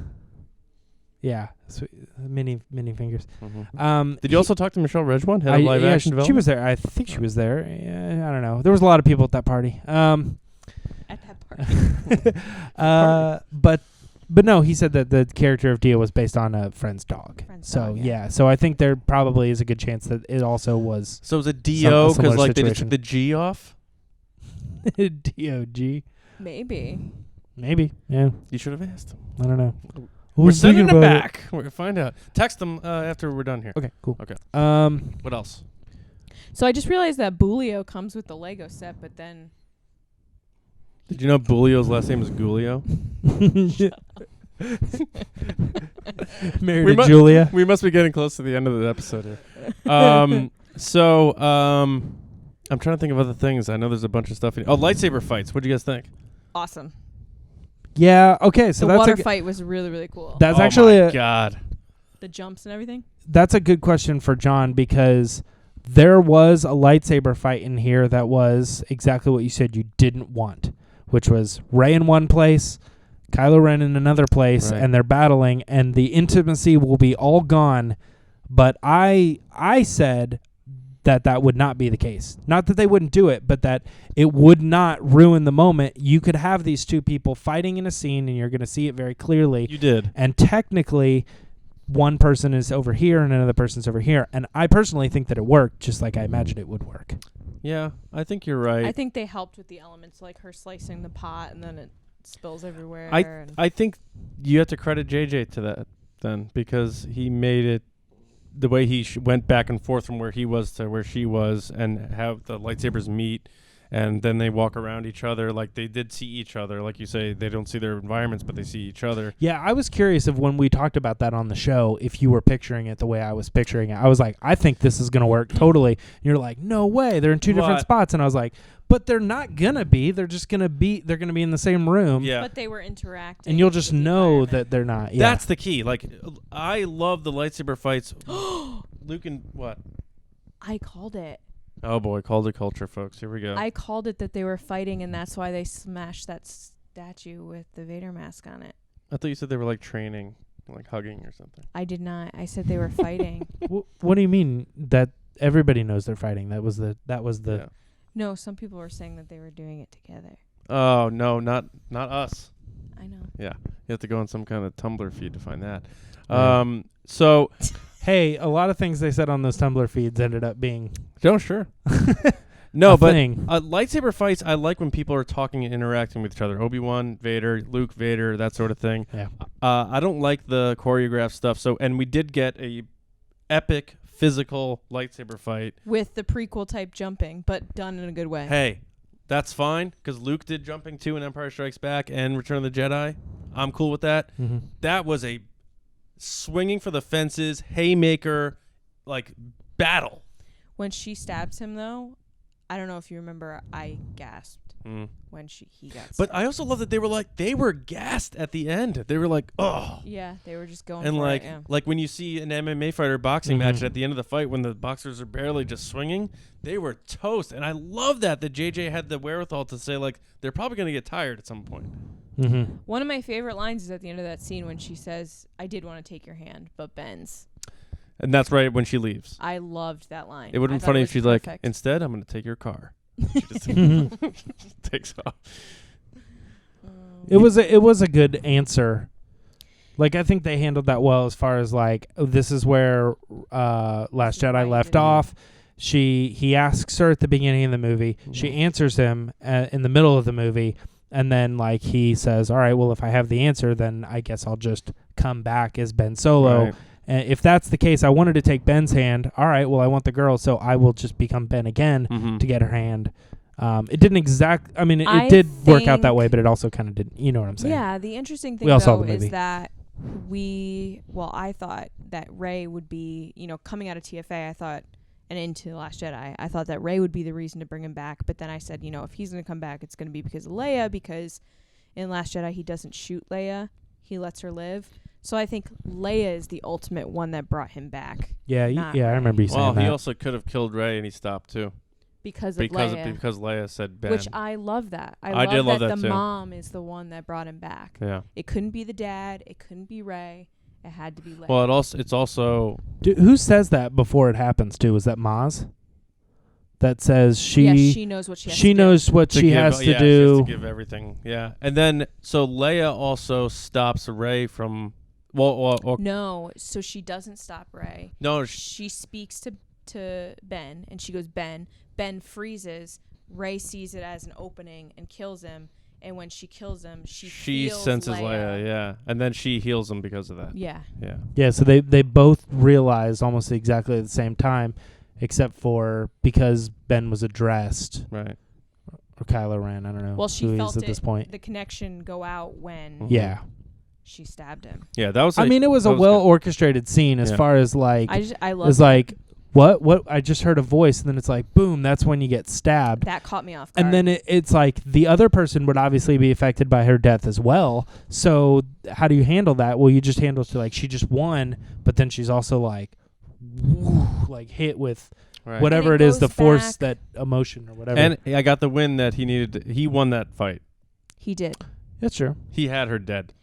B: yeah, mini fingers.
A: Mm-hmm. Did you also talk to Michelle Ridgewon, head of live action
B: she
A: development?
B: was there. I think she was there. Yeah, I don't know. There was a lot of people at that party.
C: At that party.
B: But no, he said that the character of Dio was based on a friend's dog. So I think there probably is a good chance that it also was
A: So was it Dio
B: similar
A: because like they just
B: situation.
A: took the G off?
B: D-O-G.
C: Maybe.
B: Maybe. Yeah.
A: You should have asked him.
B: I don't know.
A: We're sending it back. We're gonna find out. Text them after we're done here.
B: Okay, cool.
A: Okay. What else?
C: So I just realized that Bulio comes with the Lego set, but then
A: Did you know Bulio's last name is Gulio?
B: Married to Julia.
A: We must be getting close to the end of the episode here. I'm trying to think of other things. I know there's a bunch of stuff. Lightsaber fights. What do you guys think?
C: awesome.
B: Yeah. Okay. So
C: The
B: that's
C: water
B: a g-
C: fight was really, really cool.
B: that's
A: Oh
B: actually
A: my
B: a,
A: God.
C: The jumps and everything.
B: that's a good question for John, because there was a lightsaber fight in here that was exactly what you said you didn't want, which was Rey in one place, Kylo Ren in another place,
A: Right.
B: and they're battling, and the intimacy will be all gone. But I said that would not be the case. Not that they wouldn't do it, but that it would not ruin the moment. You could have these two people fighting in a scene, and you're going to see it very clearly.
A: You did.
B: And technically, one person is over here and another person's over here. And I personally think that it worked, just like I imagined it would work.
A: Yeah, I think you're right.
C: I think they helped with the elements, like her slicing the pot and then it spills everywhere.
A: I think you have to credit JJ to that then, because he made it the way he went back and forth from where he was to where she was, and have the lightsabers meet, and then they walk around each other. Like, they did see each other. Like you say, they don't see their environments, but they see each other.
B: Yeah, I was curious if when we talked about that on the show, if you were picturing it the way I was picturing it. I was like, I think this is going to work totally. And you're like, no way. They're in two different spots. And I was like, but they're not going to be. They're just going to be. They're going to be in the same room.
A: Yeah.
C: But they were interacting.
B: And you'll just know that they're not. Yeah.
A: That's the key. Like, I love the lightsaber fights. Luke and what?
C: I called it.
A: Oh, boy. Calder culture, folks. Here we go.
C: I called it that they were fighting, and that's why they smashed that statue with the Vader mask on it.
A: I thought you said they were, like, training, like hugging or something.
C: I did not. I said they were fighting.
B: What do you mean that everybody knows they're fighting? That was the.
A: Yeah.
C: No, some people were saying that they were doing it together.
A: Oh, no, not us.
C: I know.
A: Yeah. You have to go on some kind of Tumblr feed to find that.
B: Right.
A: So...
B: Hey, a lot of things they said on those Tumblr feeds ended up being...
A: Oh, sure. No, but
B: thing.
A: Lightsaber fights, I like when people are talking and interacting with each other. Obi-Wan, Vader, Luke, Vader, that sort of thing.
B: Yeah.
A: I don't like the choreographed stuff. So, and we did get a epic physical lightsaber fight.
C: With the prequel type jumping, but done in a good way.
A: Hey, that's fine, because Luke did jumping too in Empire Strikes Back and Return of the Jedi. I'm cool with that.
B: Mm-hmm.
A: That was a swinging for the fences, haymaker, like, battle.
C: When she stabs him, though, I don't know if you remember, I gasped when he got stabbed.
A: But I also love that they were gassed at the end. They were like, oh.
C: Yeah, they were just going
A: and
C: for
A: like,
C: it, yeah.
A: like when you see an MMA fighter boxing match at the end of the fight, when the boxers are barely just swinging, they were toast. And I love that JJ had the wherewithal to say, like, they're probably going to get tired at some point.
B: Mm-hmm.
C: One of my favorite lines is at the end of that scene when she says, I did want to take your hand, but Ben's.
A: And that's right when she leaves.
C: I loved that line.
A: It would have been funny if she's like, instead, I'm going to take your car. She just takes off.
B: It was a good answer. Like, I think they handled that well as far as like, this is where Last Jedi left off. He asks her at the beginning of the movie. She answers him in the middle of the movie. And then, like, he says, all right, well, if I have the answer, then I guess I'll just come back as Ben Solo.
A: Right.
B: And if that's the case, I wanted to take Ben's hand. All right, well, I want the girl, so I will just become Ben again to get her hand. It didn't it did work out that way, but it also kind of didn't. You know what I'm saying?
C: Yeah, the interesting thing,
B: We all saw
C: though,
B: the movie.
C: is that I thought that Rey would be, coming out of TFA, I thought, and into The Last Jedi, I thought that Rey would be the reason to bring him back. But then I said, if he's going to come back, it's going to be because of Leia, because in Last Jedi, he doesn't shoot Leia. He lets her live. So I think Leia is the ultimate one that brought him back.
B: Yeah, I remember you saying that.
A: Well, he also could have killed Rey, and he stopped, too.
C: Because
A: Leia said Ben.
C: Which I love that.
A: I did love that
C: the
A: too.
C: mom is the one that brought him back.
A: Yeah.
C: It couldn't be the dad. It couldn't be Rey. It had to be Leia.
A: Well, it's also...
B: Who says that before it happens, too? Is that Maz? That says she
C: knows what she has to do.
B: She knows what she has to do.
A: She has to give everything. Yeah. And then, so Leia also stops Rey from...
C: No, so she doesn't stop Rey.
A: No.
C: She speaks to Ben, and she goes, Ben. Ben freezes. Rey sees it as an opening and kills him. And when she kills him, she feels
A: senses
C: Leia.
A: yeah. And then she heals him because of that.
C: Yeah.
A: Yeah.
B: Yeah, so they both realize almost exactly at the same time, except for because Ben was addressed.
A: Right.
B: Or Kylo Ren, I don't know.
C: Well, she
B: who he
C: felt
B: is at this point.
C: the connection go out when
B: Yeah.
C: she stabbed him.
A: Yeah, that was
B: it was a well-orchestrated scene as far as like...
C: I love
B: it's like... What? I just heard a voice, and then it's like, boom, that's when you get stabbed.
C: That caught me off guard.
B: And then it's like the other person would obviously be affected by her death as well. So how do you handle that? Well, you just handle it to like she just won, but then she's also like, woo, like hit with whatever it is, the force, that emotion or whatever.
A: And I got the win that he needed. He won that fight.
C: He did.
B: That's true.
A: He had her dead.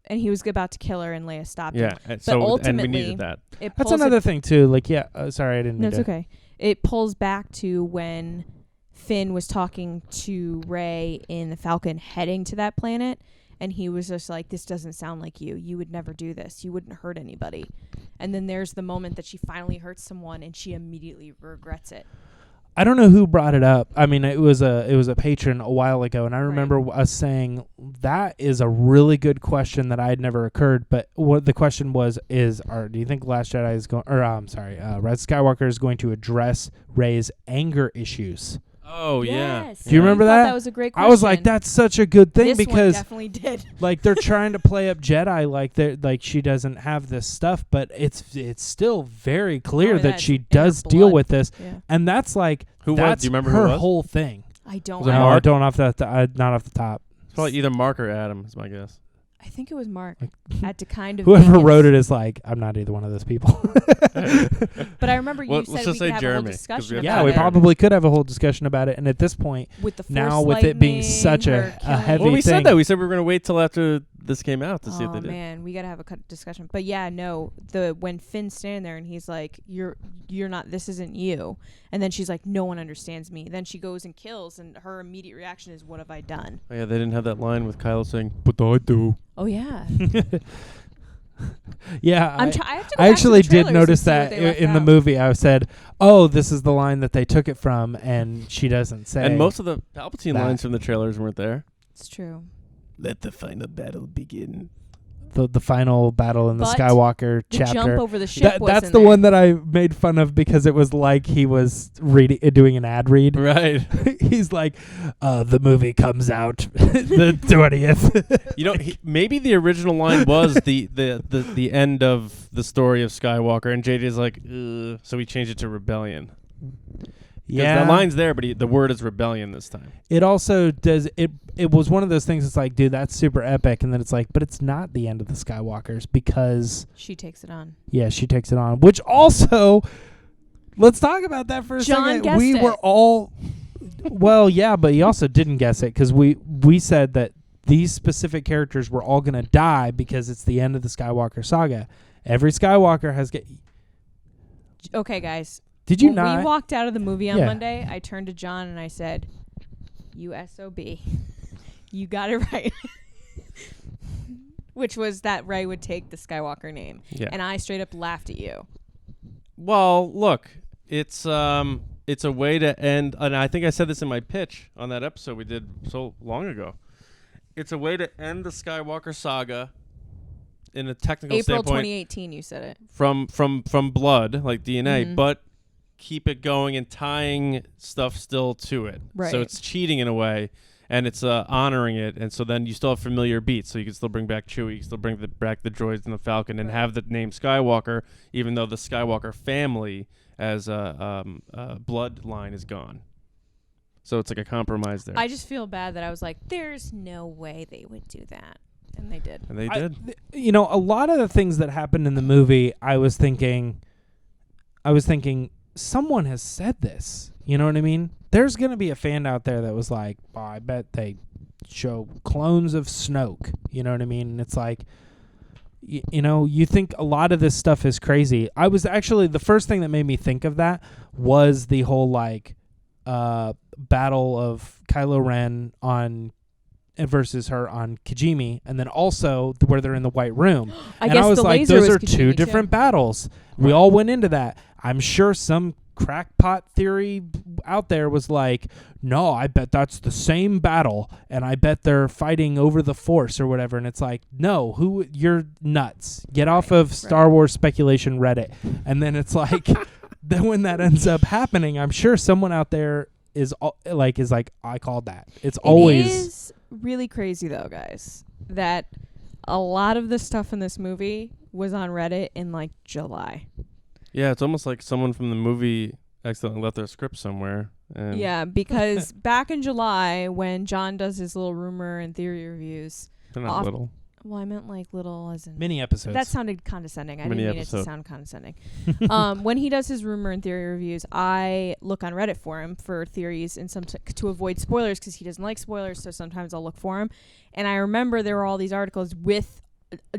C: And he was about to kill her, and Leia stopped him.
A: Yeah,
C: But ultimately,
A: and we needed that.
B: That's another thing too. Like, sorry, I didn't.
C: No, it's okay. It pulls back to when Finn was talking to Rey in the Falcon, heading to that planet, and he was just like, "This doesn't sound like you. You would never do this. You wouldn't hurt anybody." And then there's the moment that she finally hurts someone, and she immediately regrets it.
B: I don't know who brought it up. I mean, it was a patron a while ago, and I remember us saying that is a really good question that I had never occurred. But what the question was is, do you think Last Jedi is going, or Rise of Skywalker is going to address Rey's anger issues?
A: Oh
C: yes.
B: Do you remember that?
C: That was a great question.
B: I was like, that's such a good thing
C: this
B: because
C: one definitely did.
B: like they're trying to play up Jedi like she doesn't have this stuff, but it's still very clear that she does deal with this, and that's like
A: do you remember
B: her
A: who it was?
B: whole thing.
C: I don't.
A: Was it
B: No,
A: Maerk?
B: I don't not off the top.
A: It's probably either Maerk or Adam is my guess.
C: I think it was Maerk. Had to kind of.
B: Whoever wrote it is like, I'm not either one of those people.
C: But I remember you
A: Let's
C: said
A: just
C: we
A: say
C: could have
A: Jeremy,
C: a whole
A: 'cause
C: discussion
A: we have
C: about
B: Yeah, we
C: it.
B: probably could have a whole discussion about it. And at this point,
C: With the Force
B: now with it being such a heavy
A: Well, we
B: thing.
A: said that. We said we were going to wait till after this came out to see if
C: Oh
A: they did.
C: man, we gotta have a discussion. But yeah, no, when Finn's standing there and he's like, "You're not. This isn't you," and then she's like, "No one understands me." Then she goes and kills, and her immediate reaction is, "What have I done?"
A: Oh, yeah, they didn't have that line with Kylo saying, "But I do."
C: Oh yeah.
B: Yeah,
C: I have to go
B: I
C: back to
B: actually
C: the
B: did
C: trailers
B: notice
C: and see what
B: that
C: they left
B: in the
C: out.
B: movie. I said, "Oh, this is the line that they took it from," and she doesn't say.
A: And most of the Palpatine
B: that.
A: lines from the trailers weren't there.
C: It's true.
A: Let the final battle begin.
B: the final battle in the
C: But
B: Skywalker
C: The
B: chapter.
C: jump over the ship.
B: That's
C: wasn't
B: the
C: there.
B: one that I made fun of because it was like he was doing an ad read.
A: Right.
B: He's like, the movie comes out the 20th.
A: You know, maybe the original line was the end of the story of Skywalker, and JJ's like, ugh, so he changed it to rebellion.
B: Yeah,
A: the line's there, but the word is rebellion this time.
B: It also does it. It was one of those things. It's like, dude, that's super epic, and then it's like, but it's not the end of the Skywalkers because
C: she takes it on.
B: yeah, she takes it on. Which also, let's talk about that for a
C: John
B: second.
C: guessed
B: We
C: it.
B: were all, well, yeah, but he also didn't guess it because we said that these specific characters were all gonna die because it's the end of the Skywalker saga. Every Skywalker has
C: Okay, guys.
B: Did you
C: when
B: not?
C: we walked out of the movie on
B: Yeah.
C: Monday, I turned to John and I said, "You SOB, you got it right." Which was that Rey would take the Skywalker name,
A: Yeah.
C: and I straight up laughed at you.
A: Well, look, it's a way to end, and I think I said this in my pitch on that episode we did so long ago. It's a way to end the Skywalker saga in a technical
C: April
A: standpoint
C: 2018, you said it.
A: from blood, like DNA,
C: Mhm.
A: but keep it going and tying stuff still to it.
C: Right.
A: So it's cheating in a way, and it's honoring it, and so then you still have familiar beats, so you can still bring back Chewie, you can still bring back the droids and the Falcon, and have the name Skywalker, even though the Skywalker family as a bloodline is gone. So it's like a compromise there.
C: I just feel bad that I was like, "There's no way they would do that," and they did.
A: And they did.
B: You know, a lot of the things that happened in the movie, I was thinking, someone has said this. You know what I mean? There's going to be a fan out there that was like, oh, I bet they show clones of Snoke. You know what I mean? And it's like, you know, you think a lot of this stuff is crazy. I was actually, the first thing that made me think of that was the whole, like, battle of Kylo Ren versus her on Kijimi, and then also where they're in the White Room.
C: I
B: And
C: guess
B: I was
C: the
B: like,
C: laser
B: those
C: was
B: are two
C: Kijimi,
B: different
C: too.
B: battles. We all went into that. I'm sure some crackpot theory out there was like, no, I bet that's the same battle, and I bet they're fighting over the Force or whatever. And it's like, no, you're nuts. Get off of Star Wars speculation Reddit. And then it's like, then when that ends up happening, I'm sure someone out there is like, I called that. It's always.
C: It is really crazy though, guys, that a lot of the stuff in this movie was on Reddit in like July.
A: Yeah, it's almost like someone from the movie accidentally left their script somewhere. And
C: Yeah, because back in July when John does his little rumor and theory reviews,
A: they're not little.
C: well, I meant like little as in
B: Mini episodes.
C: that sounded condescending. I
A: Mini
C: didn't mean
A: episode.
C: it to sound condescending. When he does his rumor and theory reviews, I look on Reddit for him for theories and to avoid spoilers because he doesn't like spoilers. So sometimes I'll look for him. And I remember there were all these articles with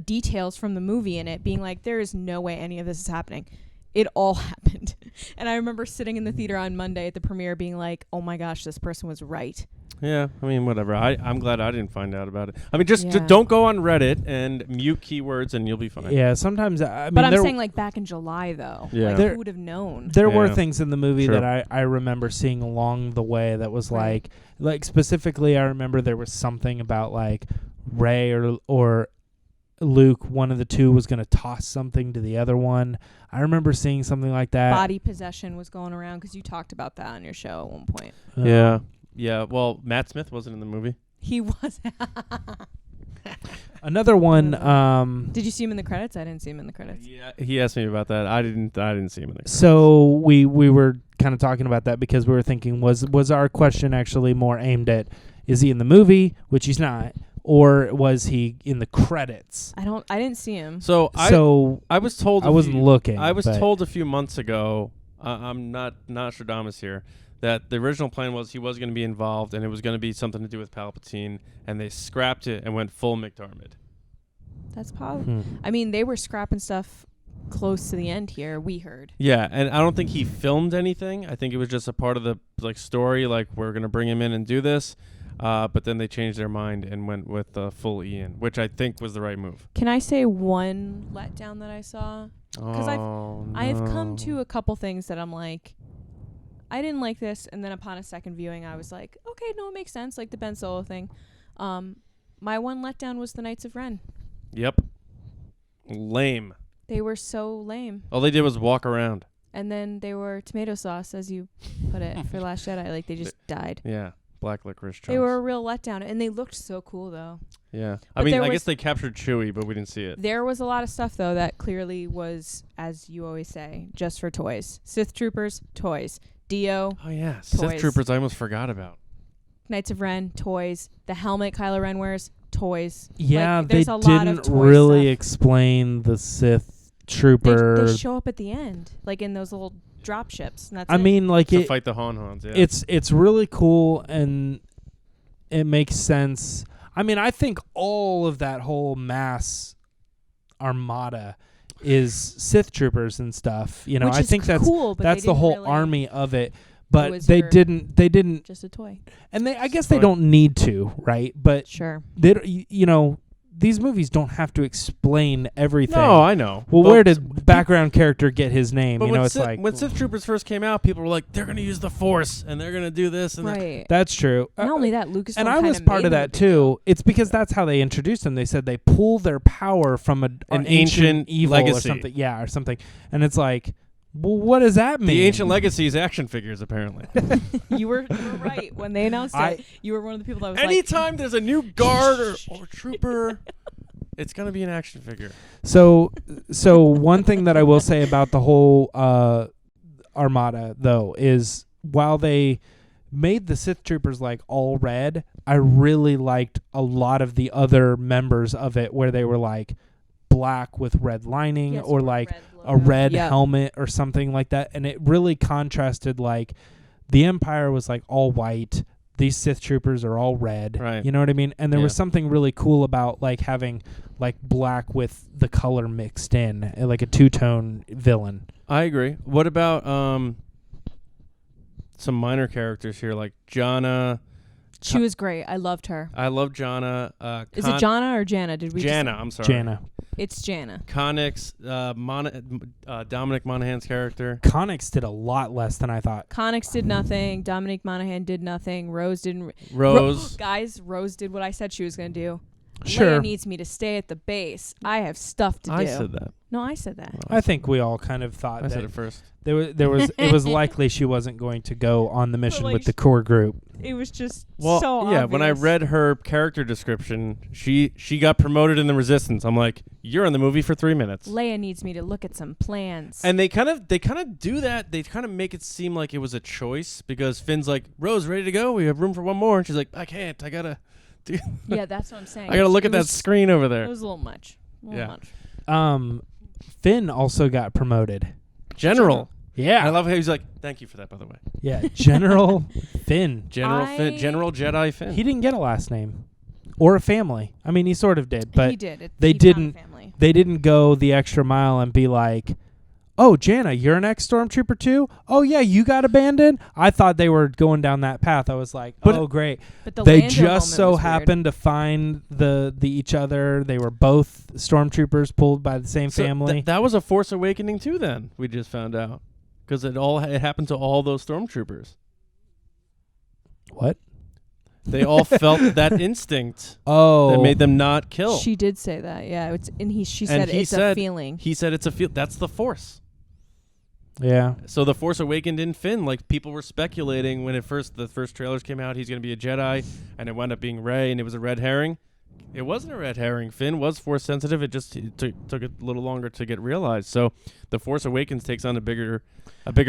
C: details from the movie in it, being like, there is no way any of this is happening. It all happened. And I remember sitting in the theater on Monday at the premiere being like, oh my gosh, this person was right.
A: Yeah, I mean, whatever. I'm glad I didn't find out about it. I mean, just
C: Yeah.
A: don't go on Reddit and mute keywords and you'll be fine.
B: Yeah, sometimes. I mean,
C: But I'm saying like back in July though.
A: Yeah.
C: Like
B: There-
C: who would have known?
B: there were
A: Yeah.
B: things in the movie
A: True.
B: that I remember seeing along the way that was
C: Right.
B: like specifically I remember there was something about like Rey or Luke, one of the two, was going to toss something to the other one. I remember seeing something like that.
C: Body possession was going around because you talked about that on your show at one point.
A: Yeah. Well, Matt Smith wasn't in the movie.
C: He was.
B: Another one.
C: Did you see him in the credits? I didn't see him in the credits.
A: Yeah, he asked me about that. I didn't see him in the credits.
B: So we were kind of talking about that because we were thinking, was our question actually more aimed at, is he in the movie, which he's not, or was he in the credits?
C: I didn't see him.
A: So I was told.
B: I wasn't looking.
A: I was told a few months ago. I'm not Nostradamus here. That the original plan was he was going to be involved, and it was going to be something to do with Palpatine, and they scrapped it and went full McDiarmid.
C: That's probably. I mean, they were scrapping stuff close to the end here. We heard.
A: Yeah, and I don't think he filmed anything. I think it was just a part of the story. Like, we're going to bring him in and do this, but then they changed their mind and went with full Ian, which I think was the right move.
C: Can I say one letdown that I saw? Because I've come to a couple things that I'm like, I didn't like this, and then upon a second viewing, I was like, okay, no, it makes sense, like the Ben Solo thing. My one letdown was the Knights of Ren.
A: Yep. Lame.
C: They were so lame.
A: All they did was walk around.
C: And then they were tomato sauce, as you put it, for Last Jedi. Like, they just died.
A: Yeah. Black licorice chunks.
C: They were a real letdown, and they looked so cool, though.
A: Yeah.
C: But
A: I mean, I guess they captured Chewie, but we didn't see it.
C: There was a lot of stuff, though, that clearly was, as you always say, just for toys. Sith Troopers, toys. Dio.
A: Oh, yeah.
C: Toys.
A: Sith Troopers I almost forgot about.
C: Knights of Ren, toys. The helmet Kylo Ren wears, toys.
B: Yeah,
C: like,
B: they didn't really explain the Sith Trooper.
C: They show up at the end, like in those little drop ships. And that's
B: I mean, like
A: to fight the Han-Hans, yeah.
B: It's really cool, and it makes sense. I mean, I think all of that whole mass armada is Sith Troopers and stuff. You know,
C: Which
B: I think that's
C: cool, but
B: that's the whole
C: really
B: army of it. But they didn't
C: just a toy.
B: And I guess they don't need to, right? But
C: sure.
B: They you know, these movies don't have to explain everything.
A: No, I know.
B: Well, where did background character get his name? You know, it's like
A: when Sith Troopers first came out, people were like, they're going to use the Force and they're going to do this and
C: right.
B: That's true.
C: Not only that, Lucasfilm
B: and I was part of that too. It's because that's how they introduced them. They said they pull their power from an ancient evil
A: legacy
B: or something. Yeah, or something. And it's like, well, what does that mean?
A: The ancient legacy is action figures, apparently.
C: You were right when they announced it. You were one of the people that was
A: anytime there's a new guard or trooper, it's going to be an action figure.
B: So one thing that I will say about the whole armada, though, is while they made the Sith Troopers like all red, I really liked a lot of the other members of it where they were like black with red lining or like a red helmet or something like that. And it really contrasted, like the Empire was like all white. These Sith Troopers are all red.
A: Right.
B: You know what I mean? And there was something really cool about like having like black with the color mixed in, like a two-tone villain.
A: I agree. What about some minor characters here, like Jana?
C: She was great. I loved her.
A: I love Jana.
C: Is it Jana or Jana? Did we?
A: Jana. I'm sorry.
B: Jana.
C: It's Jana.
A: Connix, Dominic Monaghan's character.
B: Connix did a lot less than I thought.
C: Connix did nothing. Dominic Monaghan did nothing. Rose didn't.
A: Rose.
C: Guys, Rose did what I said she was going to do.
B: Sure.
C: Leia needs me to stay at the base. I have stuff to do.
A: I said that.
C: No, I said that.
B: I think we all kind of thought that.
A: I said it first.
B: There was it was likely she wasn't going to go on the mission
C: like
B: with the core group.
C: It was just
A: so
C: obvious.
A: When I read her character description, she got promoted in the Resistance. I'm like, you're in the movie for 3 minutes.
C: Leia needs me to look at some plans.
A: And they kind of do that. They kind of make it seem like it was a choice because Finn's like, Rose, ready to go? We have room for one more. And she's like, I can't. I gotta do.
C: Yeah, that's what I'm saying.
A: I gotta look at that screen over there.
C: It was a little much.
B: Finn also got promoted.
A: General.
B: Yeah.
A: I love how he's like, thank you for that, by the way.
B: Yeah, General Finn.
A: Finn. General Jedi Finn.
B: He didn't get a last name or a family. I mean, he sort of did, but
C: he did.
B: They didn't go the extra mile and be like, oh, Jana, you're an ex-Stormtrooper too? Oh, yeah, you got abandoned? I thought they were going down that path. I was like, oh, great.
C: But the
B: they
C: Lando
B: just so
C: moment was
B: happened to find the each other. They were both Stormtroopers pulled by the same family.
A: That was a Force Awakening too then, we just found out. Because it happened to all those Stormtroopers.
B: What?
A: They all felt that instinct
B: Oh,
A: that made them not kill.
C: She did say that. Yeah, she said it's a feeling.
A: He said it's a feel. That's the Force.
B: yeah.
A: So the Force awakened in Finn. Like people were speculating when the first trailers came out, he's going to be a Jedi, and it wound up being Rey, and it was a red herring. It wasn't a red herring. Finn was Force sensitive. It just took a little longer to get realized. So the Force Awakens takes on a bigger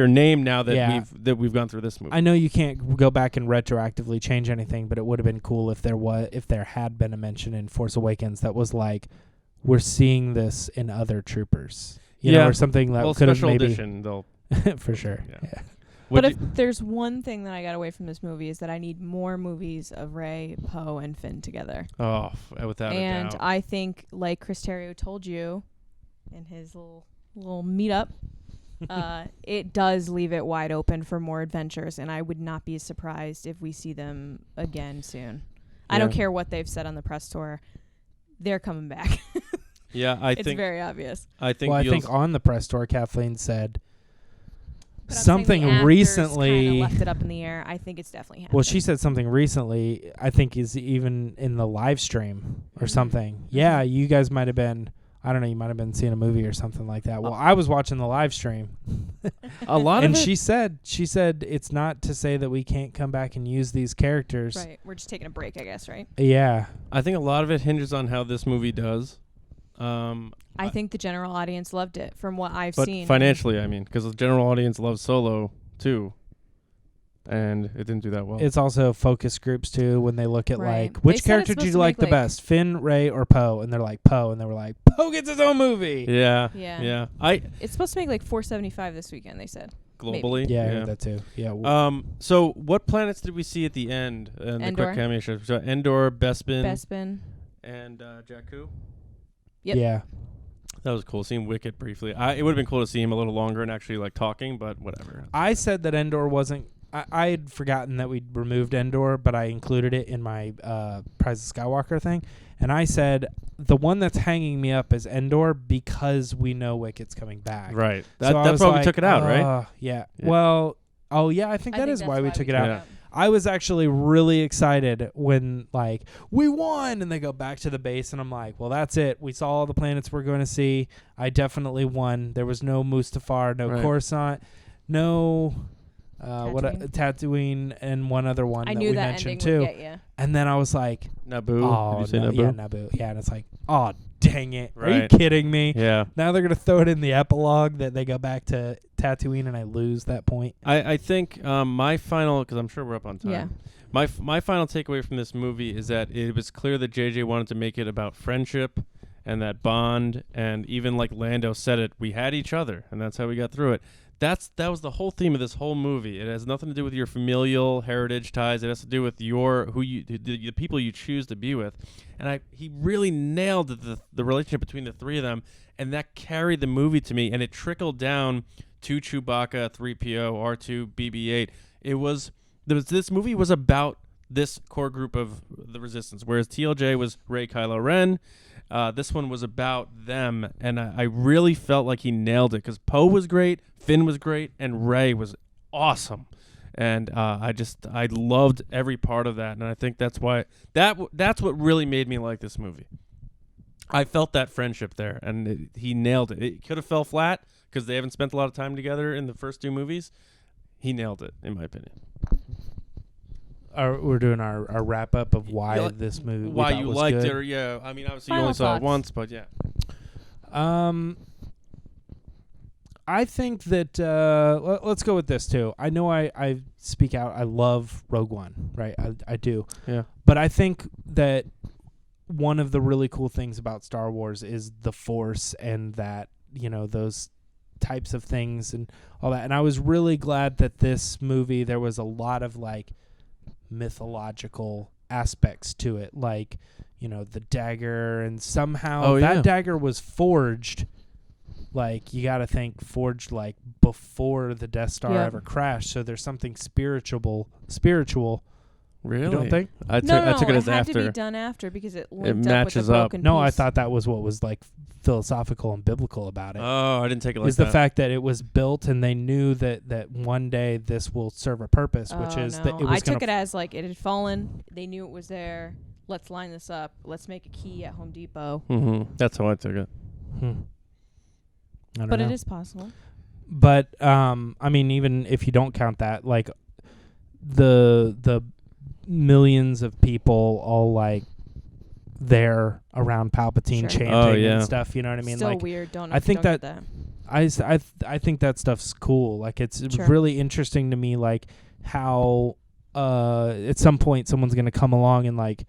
A: name now that we've gone through this movie.
B: I know you can't go back and retroactively change anything, but it would have been cool if there had been a mention in Force Awakens that was like, we're seeing this in other troopers, you know, or something that could have
A: special
B: maybe
A: edition they'll
B: for sure.
A: Yeah.
B: Yeah.
C: But if there's one thing that I got away from this movie is that I need more movies of Rey, Poe, and Finn together.
A: Oh, without a doubt.
C: And I think, like Chris Terrio told you in his little meetup, it does leave it wide open for more adventures, and I would not be surprised if we see them again soon. I don't care what they've said on the press tour. They're coming back.
A: Yeah,
C: it's very obvious.
A: I think
B: on the press tour, Kathleen said
C: But
B: something recently
C: left it up in the air. I think it's definitely happening.
B: Well, she said something recently, I think is even in the live stream or something. Yeah, you guys might have been, I don't know, you might have been seeing a movie or something like that. Well, I was watching the live stream.
A: A lot
B: and
A: of it.
B: she said it's not to say that we can't come back and use these characters.
C: Right. We're just taking a break, I guess, right?
B: Yeah.
A: I think a lot of it hinges on how this movie does.
C: I think the general audience loved it from what I've
A: but
C: seen.
A: Financially, I mean, because the general audience loves Solo too, and it didn't do that well.
B: It's also focus groups too when they look at
C: Right.
B: like which
C: They said
B: character
C: it's
B: do you
C: supposed to
B: like
C: make,
B: the best, Finn, Rey, or Poe? And they're like Poe, and they were like Poe gets his own movie.
A: Yeah.
C: Yeah. It's supposed to make like $475 this weekend, they said.
A: Globally.
B: Yeah, I heard that too. Yeah.
A: So what planets did we see at the end? The
C: Endor.
A: quick cameo show. So Endor,
C: Bespin.
A: and Jakku.
C: Yep.
B: Yeah.
A: That was cool. Seeing Wicket briefly. It would have been cool to see him a little longer and actually like talking, but whatever.
B: I said that Endor wasn't. I had forgotten that we'd removed Endor, but I included it in my Rise of Skywalker thing. And I said the one that's hanging me up is Endor because we know Wicket's coming back.
A: Right.
B: So
A: That's why we took it out, right?
B: Yeah.
A: Yeah.
B: Well, I think that is why we took it out.
A: Yeah.
B: I was actually really excited when, like, we won, and they go back to the base, and I'm like, well, that's it. We saw all the planets we're going to see. I definitely won. There was no Mustafar, no Coruscant, no Tatooine, and one other one
C: I
B: that
C: knew
B: we
C: that
B: mentioned
C: ending
B: too.
C: would get ya.
B: And then I was like,
A: Naboo.
B: oh,
A: Did you say
B: no,
A: Naboo?
B: yeah, Naboo. Yeah, and it's like, oh, dang it. Are you
A: Right.
B: kidding me?
A: Yeah.
B: Now they're going to throw it in the epilogue that they go back to Tatooine, and I lose that point.
A: I think my final, because I'm sure we're up on time.
C: Yeah.
A: My final takeaway from this movie is that it was clear that JJ wanted to make it about friendship and that bond, and even like Lando said it, we had each other, and that's how we got through it. That was the whole theme of this whole movie. It has nothing to do with your familial heritage ties. It has to do with the people you choose to be with. And he really nailed the relationship between the three of them, and that carried the movie to me. And it trickled down to Chewbacca, 3PO, R2, BB-8. This movie was about this core group of the Resistance, whereas TLJ was Rey, Kylo Ren. This one was about them, and I really felt like he nailed it because Poe was great, Finn was great, and Rey was awesome. And I loved every part of that, and I think that's why that's what really made me like this movie. I felt that friendship there, and he nailed it. It could have fell flat because they haven't spent a lot of time together in the first two movies. He nailed it, in my opinion.
B: We're doing our wrap up of why this movie
A: why you
B: was
A: liked
B: good.
A: it, or yeah. I mean, obviously
C: Final
A: you only saw it
C: thoughts.
A: once, but yeah.
B: I think that let's go with this too. I know I speak out. I love Rogue One, right? I do.
A: Yeah.
B: But I think that one of the really cool things about Star Wars is the Force and that, those types of things and all that. And I was really glad that this movie, there was a lot of like mythological aspects to it, like the dagger, and somehow that dagger was forged, like you gotta think forged like before the Death Star ever crashed, so there's something spiritual
A: Really?
B: You don't think?
C: No,
A: I took it as
C: had
A: after.
C: to be done after because it linked
A: matches
C: up with the
A: up.
C: broken
B: No, I
C: piece.
B: thought that was what was like philosophical and biblical about it.
A: Oh, I didn't take it like
B: is
A: that.
B: the fact that it was built and they knew that one day this will serve a purpose, which is
C: no.
B: that it was
C: I took it as like it had fallen. They knew it was there. Let's line this up. Let's make a key at Home Depot.
A: Mm-hmm. That's how I took it.
B: I don't
C: But
B: know.
C: it is possible.
B: But I mean, even if you don't count that, like the millions of people all like there around Palpatine
C: Sure.
B: chanting
A: yeah.
B: and stuff. You know what I mean?
C: Still
B: like
C: weird. Don't
B: I think
C: don't
B: that-
C: get
B: I think that stuff's cool. Like it's
C: Sure.
B: really interesting to me, like how at some point someone's gonna come along and like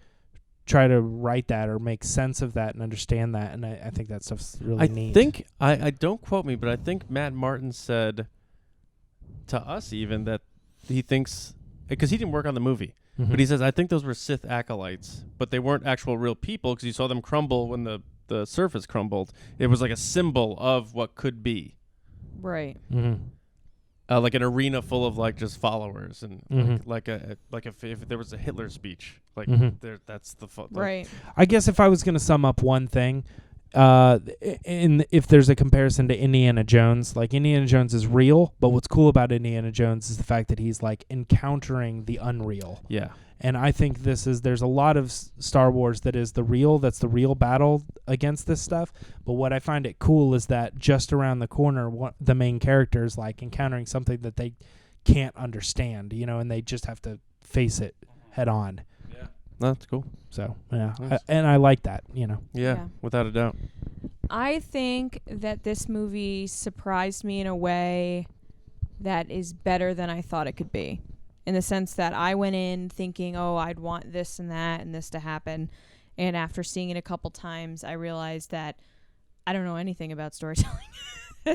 B: try to write that or make sense of that and understand that, and I think that stuff's really neat.
A: I think I don't quote me, but I think Matt Martin said to us even that he thinks, because he didn't work on the movie,
B: Mhm.
A: but he says I think those were Sith acolytes, but they weren't actual real people because you saw them crumble when the surface crumbled. It was like a symbol of what could be,
C: right.
B: Mhm.
A: like an arena full of like just followers and
B: Mhm.
A: like if there was a Hitler speech, like
B: Mhm.
A: there that's the
C: Right.
B: I guess if I was going to sum up one thing, if there's a comparison to Indiana Jones, like Indiana Jones is real, but what's cool about Indiana Jones is the fact that he's like encountering the unreal.
A: Yeah.
B: And I think there's a lot of Star Wars that is that's the real battle against this stuff. But what I find it cool is that just around the corner, the main character is like encountering something that they can't understand, and they just have to face it head on.
A: Yeah. That's cool.
B: So, yeah.
A: Nice.
B: And I like that,
A: Yeah, without a doubt.
C: I think that this movie surprised me in a way that is better than I thought it could be. In the sense that I went in thinking, oh, I'd want this and that and this to happen. And after seeing it a couple times, I realized that I don't know anything about storytelling.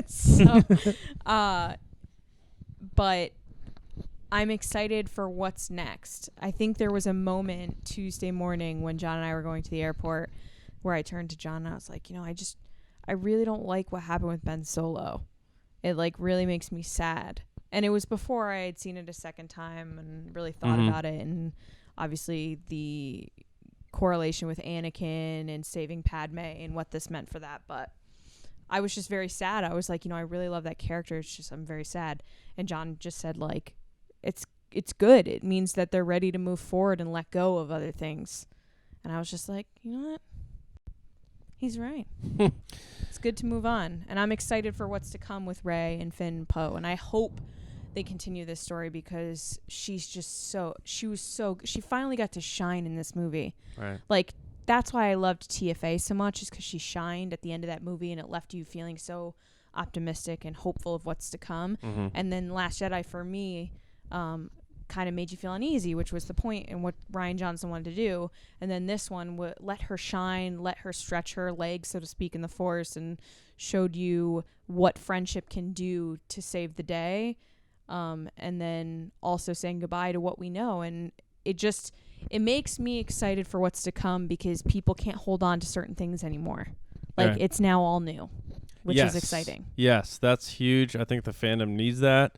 C: So, but I'm excited for what's next. I think there was a moment Tuesday morning when John and I were going to the airport where I turned to John and I was like, I really don't like what happened with Ben Solo. It like really makes me sad. And it was before I had seen it a second time and really thought about it. And obviously the correlation with Anakin and saving Padme and what this meant for that. But I was just very sad. I was like, I really love that character. It's just I'm very sad. And John just said, like, it's good. It means that they're ready to move forward and let go of other things. And I was just like, you know what? He's right. It's good to move on. And I'm excited for what's to come with Rey and Finn and Poe. And I hope they continue this story because she finally got to shine in this movie.
A: Right.
C: Like, that's why I loved TFA so much, is because she shined at the end of that movie and it left you feeling so optimistic and hopeful of what's to come.
A: Mm-hmm.
C: And then Last Jedi, for me, kind of made you feel uneasy, which was the point and what Rian Johnson wanted to do. And then this one would let her shine, let her stretch her legs, so to speak, in the Force, and showed you what friendship can do to save the day. And then also saying goodbye to what we know. And it makes me excited for what's to come because people can't hold on to certain things anymore. Like,
A: Right.
C: It's now all new, which is exciting.
A: Yes, that's huge. I think the fandom needs that.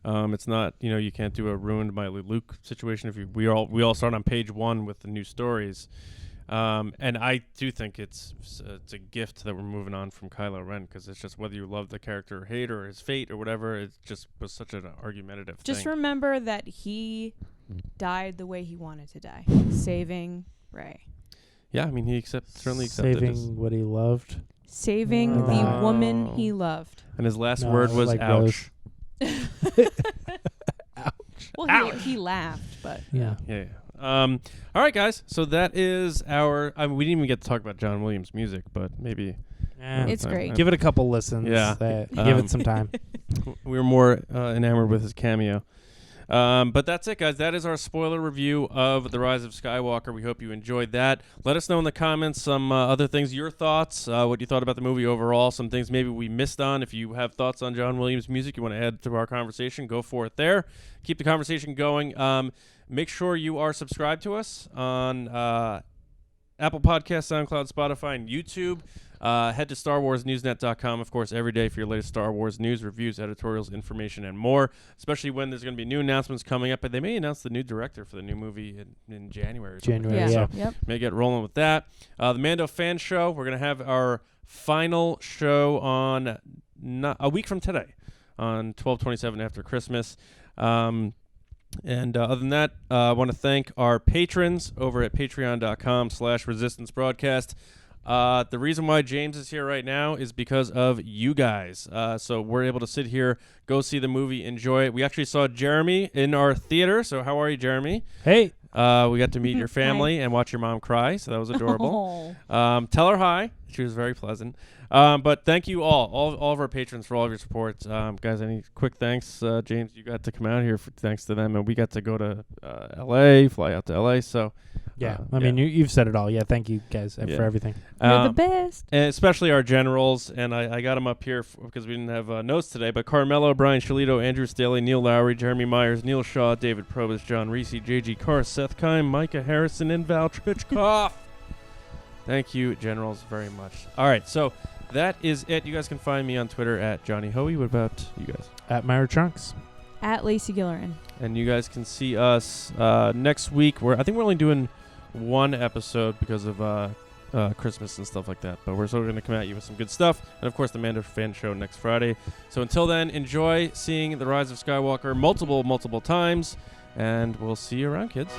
A: It's not, you can't do a ruined by Luke situation. If we all start on page 1 with the new stories, and I do think it's a gift that we're moving on from Kylo Ren, because it's just whether you love the character or hate or his fate or whatever, it just was such an argumentative thing.
C: Just remember that he died the way he wanted to die, saving Rey,
A: Yeah, I mean he certainly accepted
B: saving what he loved.
C: saving
B: Oh.
C: the woman he loved.
A: and his last
B: No,
A: word was
B: like
A: ouch.
B: Rose.
C: Well, he laughed, but
B: Yeah.
A: Yeah. All right, guys. So that is our. We didn't even get to talk about John Williams' music, but maybe
C: It's great.
B: Give it a couple listens.
A: Yeah.
B: Give it some time.
A: we were more enamored with his cameo. But that's it, guys. That is our spoiler review of The Rise of Skywalker. We hope you enjoyed that. Let us know in the comments some other things, your thoughts, what you thought about the movie overall, some things maybe we missed on. If you have thoughts on John Williams' music you want to add to our conversation, go for it there. Keep the conversation going. Make sure you are subscribed to us on Apple Podcasts, SoundCloud, Spotify, and YouTube. Head to StarWarsNewsNet.com, of course, every day for your latest Star Wars news, reviews, editorials, information, and more, especially when there's going to be new announcements coming up. And they may announce the new director for the new movie in January or something.
B: January,
C: Yeah.
B: yeah.
C: Yep.
A: May get rolling with that. The Mando Fan Show, we're going to have our final show on a week from today, on 12/27 after Christmas. And other than that, I want to thank our patrons over at patreon.com/Resistance Broadcast. The reason why James is here right now is because of you guys. So we're able to sit here, go see the movie, enjoy it. We actually saw Jeremy in our theater. So how are you, Jeremy?
B: Hey.
A: We got to meet your family and watch your mom cry. So that was adorable. Tell her hi. She was very pleasant. But thank you all of our patrons for all of your support. Guys, any quick thanks? James, you got to come out here thanks to them. And we got to go to L.A., fly out to L.A. So
B: Yeah, I mean, you've said it all. Yeah, thank you guys for everything.
C: You're the best.
A: And especially our generals, and I got them up here because we didn't have notes today, but Carmelo, Brian Shalito, Andrew Staley, Neil Lowry, Jeremy Myers, Neil Shaw, David Probus, John Reese, J.G. Carr, Seth Kime, Micah Harrison, and Val Trichkoff. Thank you, generals, very much. All right, so that is it. You guys can find me on Twitter at Johnny Hoey. What about you guys?
B: At Myra Trunks.
C: At Lacey Gilleran.
A: And you guys can see us next week. I think we're only doing one episode because of Christmas and stuff like that, but we're still going to come at you with some good stuff, and of course the Mando Fan Show next Friday. So until then, enjoy seeing The Rise of Skywalker multiple times, and we'll see you around, kids.